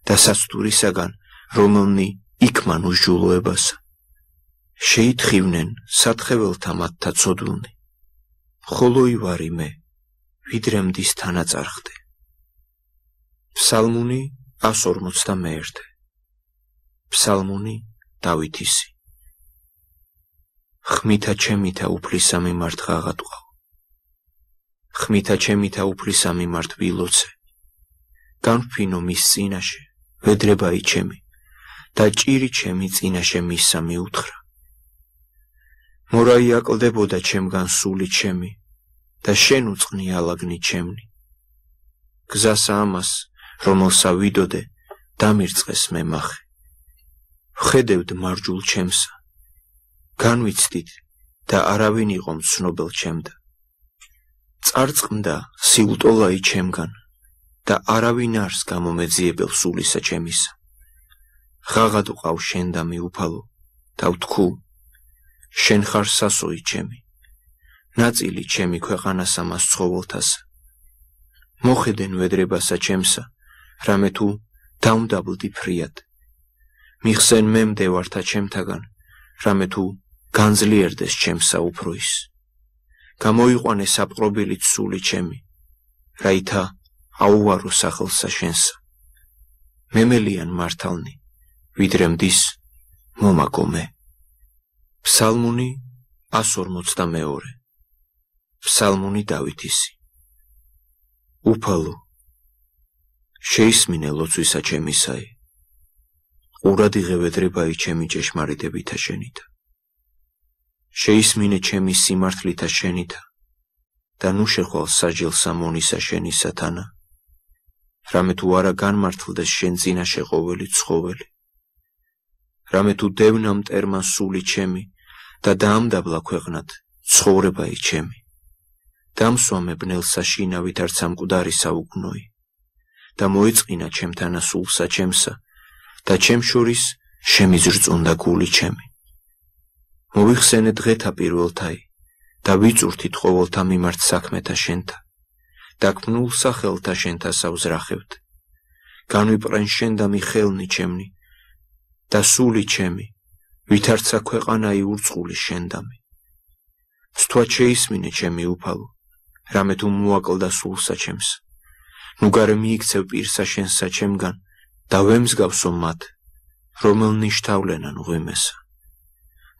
და სასტურისაგან, რომელნი იქმან უსჯულოებასა. შეითხოვნენ სათხეველთა მათთა ცოდვილნი, ხოლოი ვარი მე, ვიდრე მდის თანაწარხდე. ფსალმუნი 141. ფსალმუნი დავითისი. ხმითა ჩემითა უფლისა მიმართ ღაღად ვყავ. ხმითა ჩემითა უფლისა მიმართ ვილოცე. განვფინო მის წინაშე, ვედრებაი ჩემი, და ჭირი ჩემი წინაშე მისსა მიუთხრა. მორაი აკლდებოდა ჩემგან სული ჩემი, და შენ უწყნი ალაგნი ჩემნი. გზასა ამას, რომელსა ვიდოდე, დამირწყეს მე მახე. ვხედევდ მარჯულ ჩემსა, განვიცდით და არავინ იყო მცნობელ ჩემდა. წარწყმდა სიულტოლაი ჩემგან და არავინ არს გამომეძიებელ სულისა ჩემისა. ღაღად ვყავ შენდამი უფალო და ვთქუ, შენ ხარ სასოი ჩემი, ნაწილი ჩემი ქვეყანასა მას ცხოველთასა. მოხედენ ვედრებასა ჩემსა, რამე თუ დაუნდაბლდი ფრიად. მიხსენ მე მდევართა ჩემთაგან, რამე თუ განძლიერდეს ჩემსა უფრო ის. გამოიყვანე საპყრობილით სული ჩემი, რაითა აუვარო სახელსა შენსა. მემელიან მართალნი, ვიდრე მდის მომაგო მე. ფსალმუნი 142. ფსალმუნი დავითისი. უფალო, შეისმინე ლოცვისა ჩემისაი, ყურად იღე ვედრებაი ჩემი ჭეშმარიტებითა შენითა. შეისმინე ჩემი სიმართლითა შენითა და ნუ შეხვალ საჯელსა მონისა შენისათანა, რამე თუ არა განმართლდეს შენ წინაშე ყოველი ცხოველი. რამე თუ დევნა მტერმა სული ჩემი და დაამდაბლა ქვეყნად ცხოვრებაი ჩემი. დამსვამე ბნელსა შინავით არც ამკვდარი საუგნოი და მოეწყინა ჩემთანა სულსა ჩემსა და ჩემ შორის შემიზრწუნდა გული ჩემი. მოვიხსენე დღეთა პირველთაი და ვიწურთით ყოველთა მიმართ საქმეთა შენთა და ქმნულ სახელთა შენთა სავზრახევთ. განვიპყრენ შენდამი ხელნი ჩემნი და სული ჩემი, ვითარცა ქვეყანაი ურწყული შენდამი. სთვად შეისმინე ჩემი უფალო, რამე თუ მოაკლდა სულსა ჩემსა. ნუ გარე მიიქცევ პირსა შენსა ჩემგან და ვემსგავსო მათ, რომელნი შთავლენან ღვიმესა.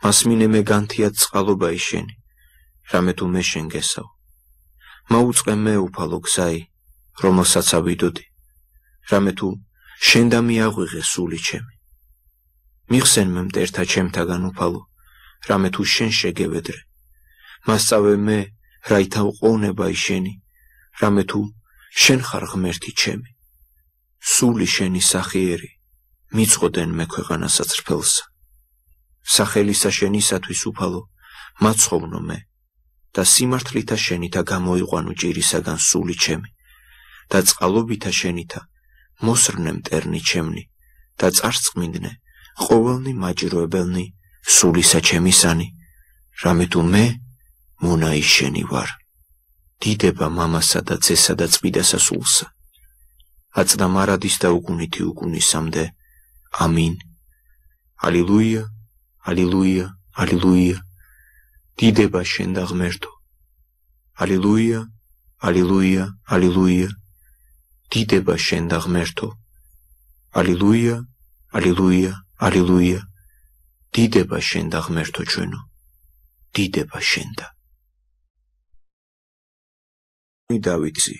მასმინე მე განთიად წყალობაი შენი, რამე თუ მე შენ გესავ. მაუწყე მე უფალო გზაი, რომელსაც ავიდოდი, რამე თუ შენ და მიაღვიღე სული ჩემი. მიხსენ მე მტერთა ჩემთაგან უფალო, რამე თუ შენ შეგევედრე. მასწავე მე, რა ითაუყოვნება შენი, რამე თუ შენ ხარ ღმერთი ჩემი. სული შენი სახიერი, მიწყოდენ მე ქვეყანასა წრფელსა. სახელისა შენისათვის უფალო, მაცხოვრნო მე, და სიმართლითა შენითა გამოიყვანო ჭირისაგან სული ჩემი, და წყალობითა შენითა მოსრნე მტერნი ჩემნი, და წარსწყმინდნე ყოველნი მაჭიროებელნი სულისა ჩემისანი, რამე თუ მე მონაი შენი ვარ. დიდება მამასა და ძესა და წმიდასა სულსა. აწდა მარადის და უგუნითი უგუნისამდე. ამინ. ალილუია, ალილუია, ალილუია. დიდება შენ და ღმერთო. ალილუია, ალილუია, ალილუია. დიდება შენ და ღმერთო. ალილუია, ალილუია, ალილუია. დიდება შენ და ღმერთო ჩვენო. დიდება შენ და. დავითი,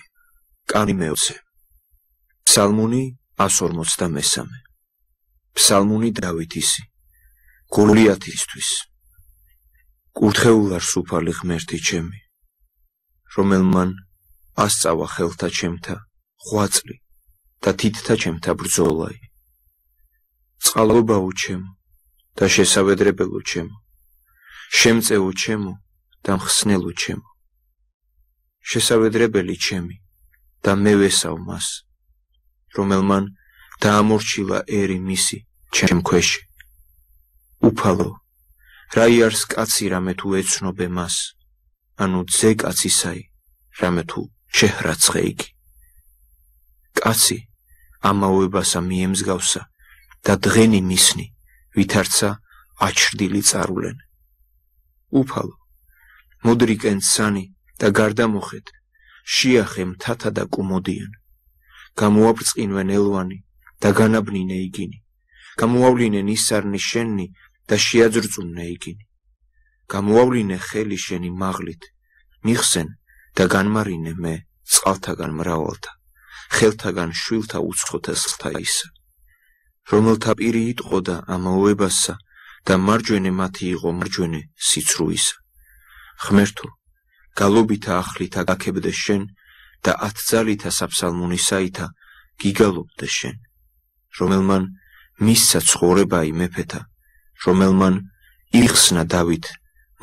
კანი მეოცე. ფსალმუნი 143. ფსალმუნი დავითისი, გოლიათისთვის. კურთხეულ არ სუფალი ღმერთი ჩემი, რომელმან ასწავა ხელთა ჩემთა ღვაწლი და თითთა ჩემთა ბრძოლაი. წყალობაო ჩემო და შესავედრებელო ჩემო, შემწეო ჩემო და მხსნელო ჩემო. შესავედრებელი ჩემი და მე ვესავ მას, რომელმან დაამორჩილა ერი მისი ჩემ ქვეში. უფალო, რა იარს კაცი რამე თუ ეცნობე მას, ანუ ძე კაცისაი რამე თუ შეჰრაცხე იგი. კაცი ამაოებასა მიემსგავსა და დღენი მისნი, ვითარცა აჩრდილი წარულენ. უფალო, მოდრიკენ სანი და გარდამოხედ, შიახე მთათა და კუმოდიან. გამოაბრწყინვენ ელვანი და განაბნინე იგინი. გამოავლინენ ისარნი შენი და შეაძრწუნნე იგინი. გამოავლინე ხელი შენი მაღლით, მიხსენ და განმარინე მე წყალთაგან მრავალთა, ხელთაგან შვილთა უცხოთა სლთა ისა. რომელთა პირი იტყოდა ამაოებასა და მარჯვენე მათი იყო მარჯვენე სიცრუისა. ღმერთო, გალობითა ახლითა გაქებდე შენ და ათძალითა საფსალმუნისაითა გიგალობდე შენ, რომელმან მისცა ცხოვრებაი მეფეთა, რომელმან იხსნა დავით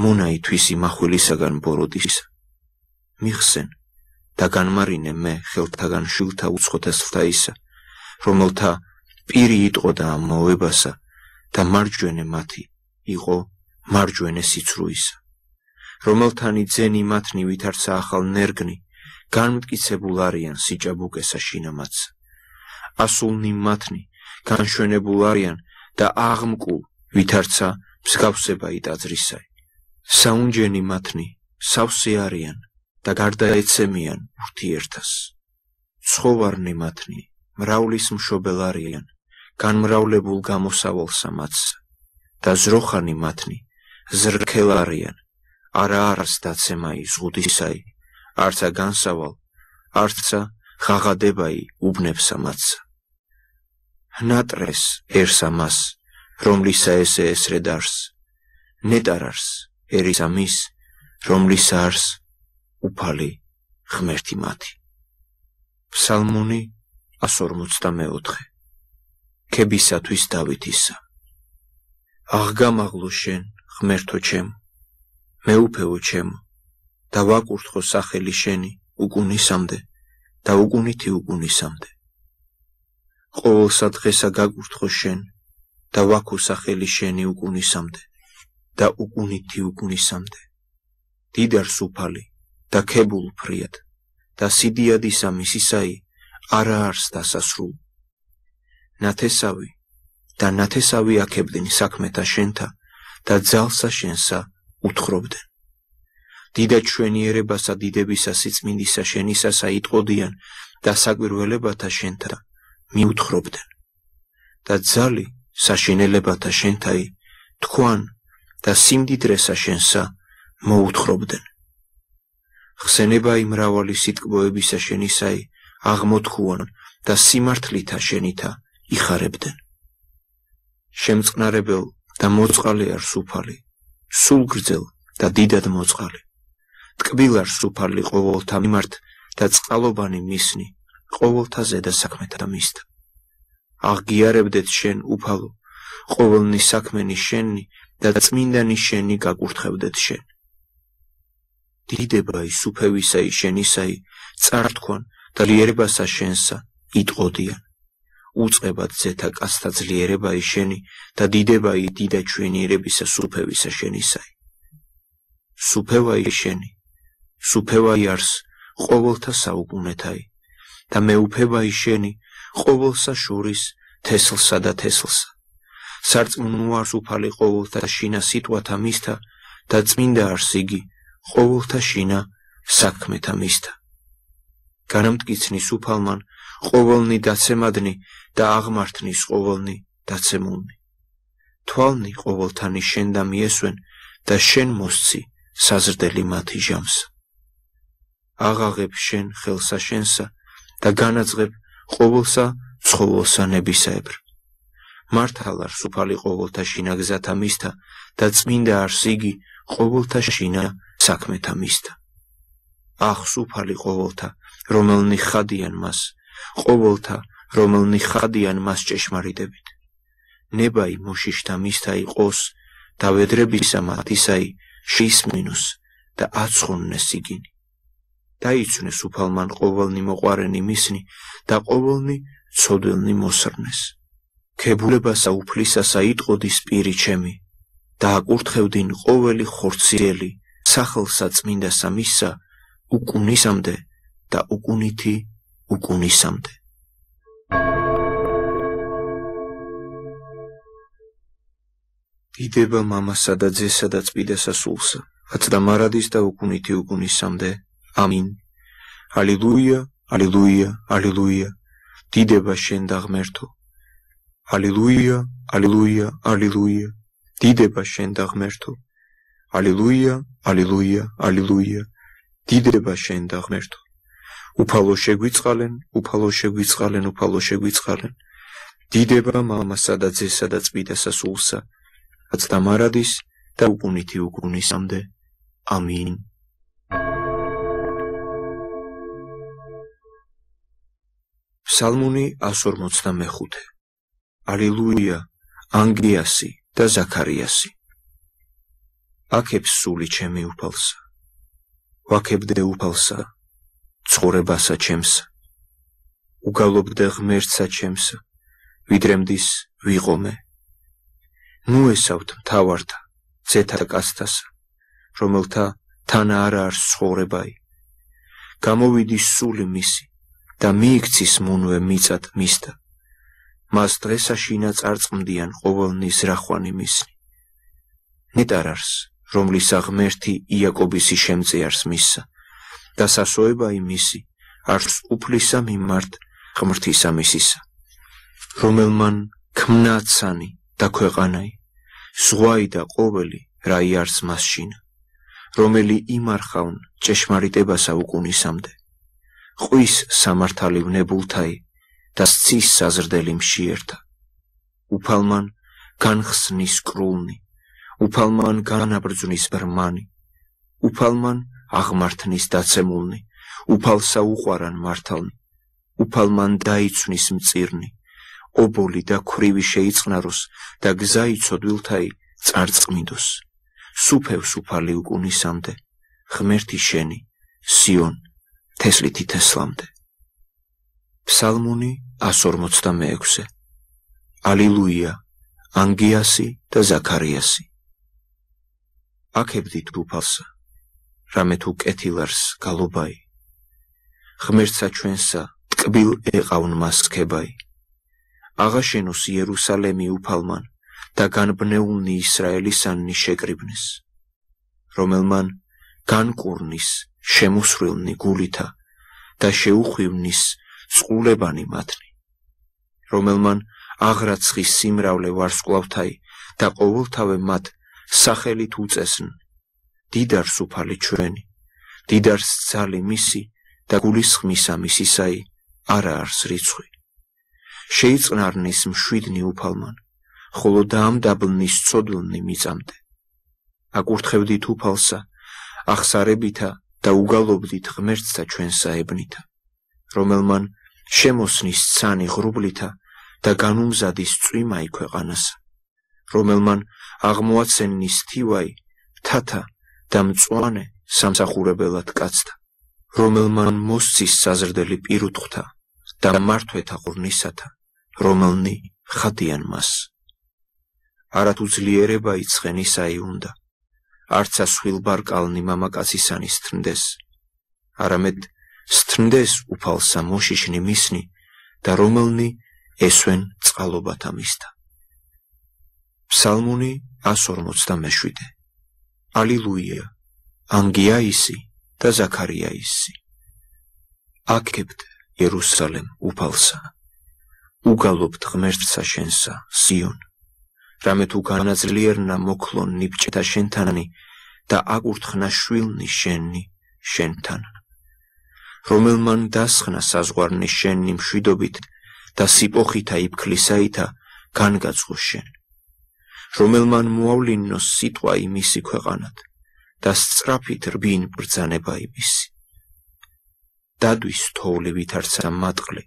მონაი თვისი მახვილისაგან ბოროდისა. მიხსენ და განმარინე მე ხელთაგან შვილთა უცხოთა სლთა ისა, რომელთა პირი იტყოდა ამაოებასა და მარჯვენე მათი იყო მარჯვენე სიცრუისა. რომელთანი ძენი მათნი ვითარცა ახალ ნერგნი, განმტკიცებულ არიან სიჭაბუკესა შინამათსა. ასულნი მათნი განშვენებულ არიან და აღმკულ ვითარცა მსგავსებაი ტაძრისაი. საუნჯენი მათნი სავსე არიან და გარდაეცემიან ურთიერთას. ცხოვარნი მათნი მრავლის მშობელ არიან, განმრავლებულ გამოსავალსა მათსა და ზროხანი მათნი ზრქელ არიან, არა არას დაცემაი ზღუდისაი, არცა განსავალ, არცა ღაღადებაი უბნებსა მათსა. ნატრეს ერსა მას, რომლისა ესე ესრედ არს, ნეტარარს ერისა მის, რომლისა არს უფალი ღმერთი მათი. ფსალმუნი 144. ქებისათვის დავითისა. აღგამაღლო შენ, ღმერთო ჩემო, მეუფეო ჩემო, და ვაკურთხო სახელი შენი უკუნისამდე და უკუნითი უკუნისამდე. ყოველსა დღესა გაკურთხო შენ და ვაქო სახელი შენი უკუნისამდე და უკუნითი უკუნისამდე. დიდარს უფალი და ქებულ ფრიად და სიდიადისა მისისაი არა არს დასასრულ. ნათესავი და ნათესავი აქებდნენ საქმეთა შენთა და ძალსა შენსა უთხრობდნენ. დიდად ჩვენიერებასა დიდებისა სიწმინდისა შენისასა იტყოდიან და საკვირველებათა შენთა მიუთხრობდნენ. და ძალი საშინელებათა შენთაი თქვან და სიმდიდრესა შენსა მოუთხრობდნენ. ხსენებაი მრავალი სიტკბოებისა შენისაი აღმოთქუან და სიმართლითა შენითა იხარებდნენ. შემწყნარებელ და მოწყალე არ სუფალი, სულ გრძელ და დიდად მოწყალე. ტკბილ არ სუფალი ყოველთა მიმართ და წყალობანი მისნი, ყოველთა ზედა საქმეთა მისთა. აღგიარებდეთ შენ უფალო, ყოველნი საქმენი შენი და წმინდანი შენი გაკურთხევდეთ შენ. დიდებაი სუფევისაი შენისაი წართქვან და ლიერებასა შენსა იტყოდიან. უწყებად ზეთა კაცთა ძლიერებაი შენი და დიდებაი დიდა ჩვენიერებისა სუფევისა შენისაი. სუფევაი შენი, სუფევაი არს ყოველთა საუკუნეთაი და მეუფებაი შენი ყოველსა შორის თესლსა და თესლსა. სარწმუნო არს უფალი ყოველთა შინა სიტყვათა მისთა და წმინდა არს იგი ყოველთა შინა საქმეთა მისთა. განამტკიცნის უფალმან ყოველნი დაცემადნი და აღმართნის ყოველნი დაცემულნი. თვალნი ყოველთანი შენ და მიესვენ და შენ მოსცი საზრდელი მათი ჟამსა. აღაღებ შენ ხელსა შენსა და განაძღებ ყოველსა ცხოველსა ნებისაებრ. მართალ არს უფალი ყოველთა შინა გზათა მისთა და წმინდა არს იგი ყოველთა შინა საქმეთა მისთა. ახს უფალი ყოველთა, რომელნი ხადიან მას, ყოველთა, რომელნი ხადიან მას ჭეშმარიტებით. ნებაი მოშიშთა მისთა იყოს და ვედრებისა მათისაი შეისმინოს და აცხოვნეს იგინი. დაიცვნეს უფალმან ყოველნი მოყვარენი მისნი და ყოველნი ცოდველნი მოსრნეს. ქებულებასა უფლისასა იტყოდი სპირი ჩემი და აკურთხევდინ ყოველი ხორციელი სახელსა წმინდასა მისსა უკუნისამდე და უკუნითი უკუნისამდე. დიდება მამასა და ძესა და წმინდასა სულსა, რაც და მარადის და უკუნითი უკუნისამდე. ამინ. ალილუია, ალილუია, ალილუია. დიდება შენ და ღმერთო. ალილუია, ალილუია, ალილუია. დიდება შენ და ღმერთო. ალილუია, ალილუია, ალილუია. დიდება შენ და ღმერთო. უფალო შეგვიწყალენ, უფალო შეგვიწყალენ, უფალო შეგვიწყალენ. დიდება მამასა და ძესა და წმინდასა სულსა, რაც და მარადის და უკუნითი უკუნისამდე. ამინ. ფსალმუნი 145. ალილუია, ანგიასი და ზაქარიასი. აკებს სული ჩემი უფალსა, ვაკებდე უფალსა, ცხოვრებასა ჩემსა. უგალობდე ღმერთსა ჩემსა, ვიდრემდის ვიყომე. ნუ ესავთ მთავართა, ძეთა კაცთასა, რომელთა თან არა არს ცხოვრებაი. გამოვიდის სული მისი და მიიქცის მუნვე მიწად მისთა. მას დღესაშინა წარწმდიან ყოველნი ზრახვანი მისნი. ნეტარ არს, რომლისა ღმერთი იაკობისი შემწიარს მისსა და სასოებაი მისი არს უფლისა მიმართ ღმრთისა მისისა. რომელმან ქმნა ცანი და ქვეყანაი, ზღვაი და ყოველი რა იარს მასშინა, რომელი იმარხავნ ჭეშმარიტებასა უკუნისამდე. ყვის სამართალი ვნებულთაი და სცის საზრდელი მშიერთა. უფალმან განხსნის კრულნი, უფალმან განაბრძვნის ბრმანი, უფალმან აღმართნის დაცემულნი, უფალსა უყვარან მართალნი, უფალმან დაიცვნის მწირნი, ობოლი და ქვრივი შეიწყნაროს და გზა იცოდვილთაი წარწმიდოს. სუფევს უფალი უკუნისამდე, ღმერთი შენი, სიონ, თესლითი თესლამდე. ფსალმუნი 146. ალილუია, ანგიასი და ზაქარიასი. აკებდით უფალსა, რამე თუ კეთილარს გალობაი. ღმერთსა ჩვენსა ტკბილ ეყავნ მასქებაი. აღაშენოს იერუსალემი უფალმან და განბნეულნი ისრაელისანნი შეკრიბნეს. რომელმან განკურნის შემოსრილნი გულითა და შეუხვივნის წყულებანი მათნი. რომელმან აღრაცხის სიმრავლე ვარსკვლავთაი და ყოველთავე მათ სახელით უწესნ. დიდარს უფალი ჩვენი, დიდარს ძალი მისი და გულისხმისა მისისაი არა არს რიცხვი. შეიწყნარნის მშვიდნი უფალმან, ხოლო დაამდაბლნის ცოდვილნი მიწამდე. აკურთხებდით უფალსა, ახსარებითა და უგალობდით ღმერთსა ჩვენსა ებნითა, რომელმან შემოსნის ცანი ღრუბლითა და განუმზადის წვიმაი ქვეყანასა, რომელმან აღმოაცენნის თივაი მთათა და მწვანე სამსახურებელად კაცთა, რომელმან მოსცის საზრდელი პირუთხთა და მართვეთა ღურნისათა, რომელნი ხადიან მას. არათუ ძლიერება იცხენისაი უნდა, არცა სვილბარკალნი მამაკაცისანი სთნდეს, არამედ სთნდეს უფალსა მოშიშნი მისნი და რომელნი ესვენ წყალობათა მისთა. ფსალმუნი 147. ალილუია, ანგიაისი და ზაქარიაისი. აკებთ იერუსალემ უფალსა, უგალობთ ღმერთსა შენსა სიონ, რამე თუ განაძლიერნა მოქლონ ნიბჭეთა შენთანი და აკურთხნა შვილნი შენი შენთან, რომელმან დასხნა საზღვარნი შენი მშვიდობით და სიპოხითა იფქლისაითა განგაცხო შენ, რომელმან მოავლინოს სიტყვა იმისი ქვეყანად და სწრაფით რბინ ბრძანება იმისი. დადვის თოვლი ვითარცა მატყლი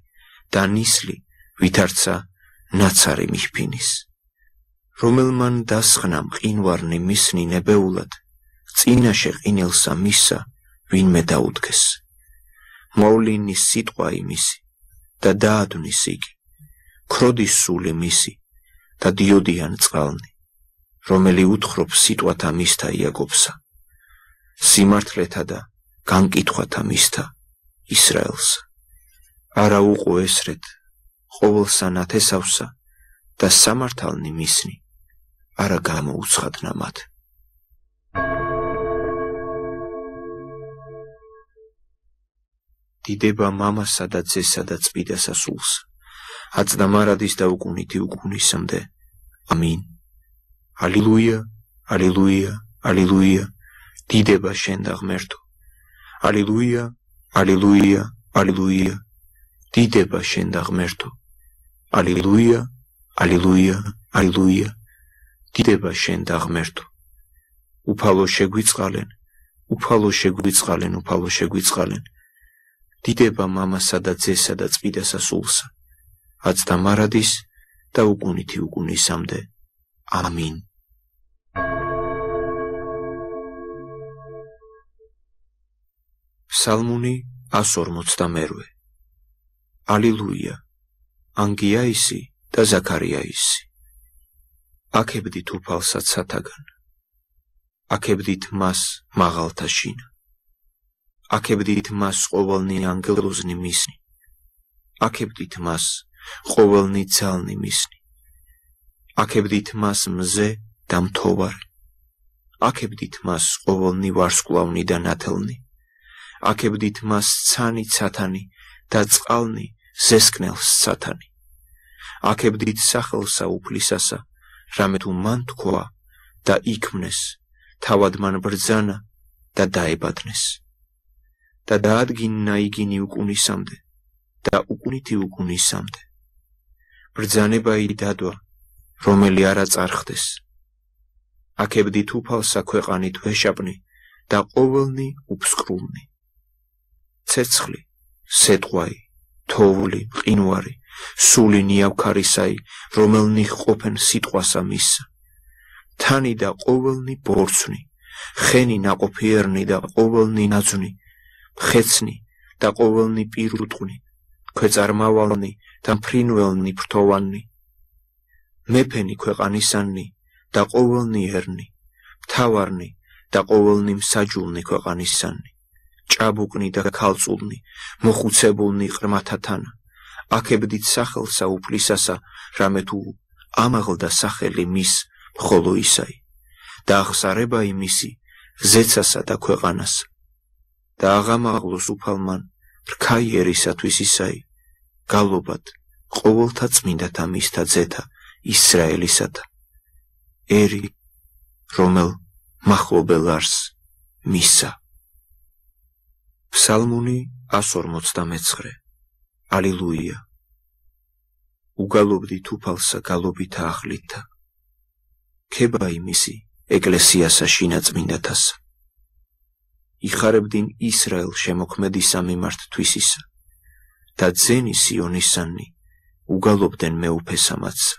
და ნისლი ვითარცა ნაცარი მიჰფინის, რომელმან დასხნა მყინვარნი მისნი ნებეულად, წინაშე ყინელსა მისა ვინმე დაუდგეს. მოავლინის სიტყვა იმისი და დაადვნის იგი, ქროდის სული მისი და დიოდიან წყალნი, რომელი უთხრობს სიტყვათა მისთა იაკობსა, სიმართლეთა და განკითხვათა მისთა ისრაელსა. არა უყო ესრეთ, ყოველსა ნათესავსა და სამართალნი მისნი, არა გამოუცხადნა მათ. დიდება მამასა და ძესა და წმიდასა სულსა, აწდა მარადის და უკუნითი უკუნისამდე. ამინ. ალილუია, ალილუია, ალილუია, დიდება შენ და ღმერთო. ალილუია, ალილუია, ალილუია, დიდება შენ და ღმერთო. ალილუია, ალილუია, ალილუია, დიდება შენ და ღმერთო. უფალო შეგვიწყალენ, უფალო შეგვიწყალენ, უფალო შეგვიწყალენ. დიდება მამასა და ძესა და წმიდასა სულსა, აწდა მარადის და უკუნითი უკუნისამდე. ამინ. ფსალმუნი 142. ალილუია, ანგიაისი და ზაქარიაისი. აკებდით უფალსა ცათაგან, აკებდით მას მაღალთა შინა, აკებდით მას ყოველნი ანგელოზნი მისნი, აკებდით მას ყოველნი ძალნი მისნი, აკებდით მას მზე და მთოვარი, აკებდით მას ყოველნი ვარსკვლავნი და ნათელნი, აკებდით მას ცანი ცათანი და წყალნი ზესკნელს ცათანი, აკებდით სახელსა უფლისასა, რამე თუ მან თქვა და იქმნეს, თავად მან ბრძანა და დაებადნეს. და დაადგინნა იგინი უკუნისამდე და უკუნითი უკუნისამდე. ბრძანებაი დადვა, რომელი არა წარხდეს. აკებდით უფალსა ქვეყანით ვეშაპნი და ყოველნი უფსკრულნი. ცეცხლი, სეტყვაი, თოვლი, მყინვარი, სული ნიავქარისაი, რომელნი ყოფენ სიტყვასა მისსა. თანი და ყოველნი ბორცვნი, ხენი ნაყოფიერნი და ყოველნი ნაძვნი, ხეცნი და ყოველნი პირუტყვნი, ქვეწარმავალნი და მფრინველნი ფრთოვანნი, მეფენი ქვეყანისანნი და ყოველნი ერნი, მთავარნი და ყოველნი მსაჯულნი ქვეყანისანნი, ჭაბუკნი და ქალწულნი, მოხუცებულნი ყრმათათანა, აკებდით სახელსა უფლისასა, რამე თუ ამაღლდა სახელი მის მხოლო ისაი, და აღსარება იმისი ზეცასა და ქვეყანასა. და აღამაღლოს უფალმან რქა იერისათვის ისაი, გალობად ყოველთა წმინდათა მისთა ძეთა ისრაელისათა, ერი, რომელ მახლობელ არს მისა. ფსალმუნი 149. ალილუია. უგალობდით უფალსა გალობითა ახლითა. ქება იმისი ეკლესიასა შინაწმინდათასა. იხარებდინ ისრაელ შემოქმედისა მიმართ თვისისა და ძენი სიონისანი უგალობდნენ მეუფესა მათსა.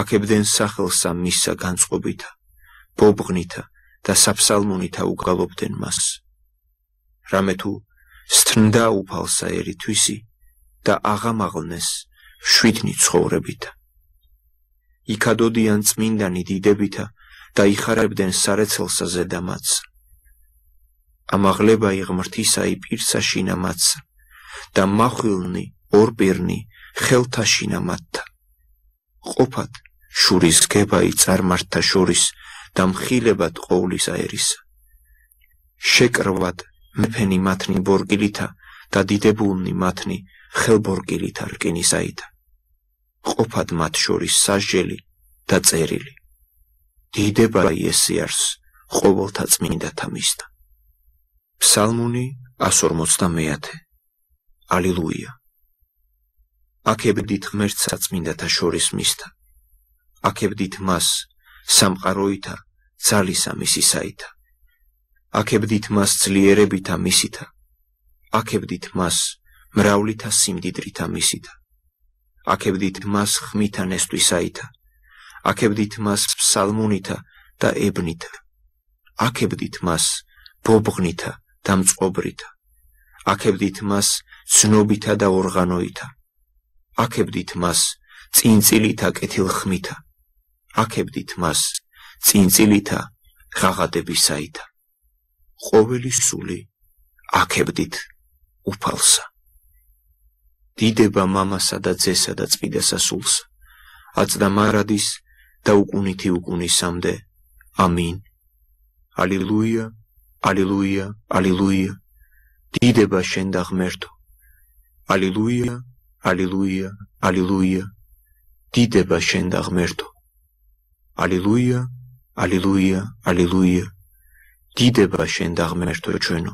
აკებდნენ სახელსა მისსა განწყობითა, ბობღნითა და საფსალმუნითა უგალობდნენ მას. რამე თუ სთნდა უფალსა ერი თვისი და აღამაღლნეს შვიდნი ცხოვრებითა. იქადოდიან წმინდანი დიდებითა და იხარებდნენ სარეცელსა ზედა მათსა. ამაღლება იღმრთისა იპირსა შინა მათსა და მახვილნი ორპირნი ხელთა შინა მათთა. ყოფად შურის გება იწარმართთა შორის და მხილებად ყოვლის აერისა. შეკრვად მეფენი მათნი ბორგილითა და დიდებულნი მათნი ხელბორგილითა რკინისაითა. ყოფად მათ შორის სასჯელი და წერილი. დიდება იესიარს ყოველთა წმინდათა მისთა. ფსალმუნი 150. ალილუია. აკებდით ღმერთს საწმინდათა შორის მისთა. აკებდით მას სამყაროითა ძალისა მისისაითა. აკებდით მას ძლიერებითა მისითა. აკებდით მას მრავლითა სიმდიდრითა მისითა. აკებდით მას ხმითა ნესტვისაითა. აკებდით მას ფსალმუნითა და ებნითა. აკებდით მას ბობღნითა და მწყობრითა. აკებდით მას ცნობითა და ორღანოითა. აკებდით მას წინწილითა კეთილხმითა. აკებდით მას წინწილითა ღაღადებისაითა. ყოველი სული აკებდით უფალსა. დიდება მამასა და ძესა და წმინდასა სულსა, აწდა მარადის და უკუნითი უკუნისამდე. ამინ. ალილუია, ალილუია, ალილუია. დიდება შენ და ღმერთო. ალილუია, ალილუია, ალილუია. დიდება შენ და ღმერთო. ალილუია, ალილუია, ალილუია. დიდება შენ და ღმერთო ჩვენო.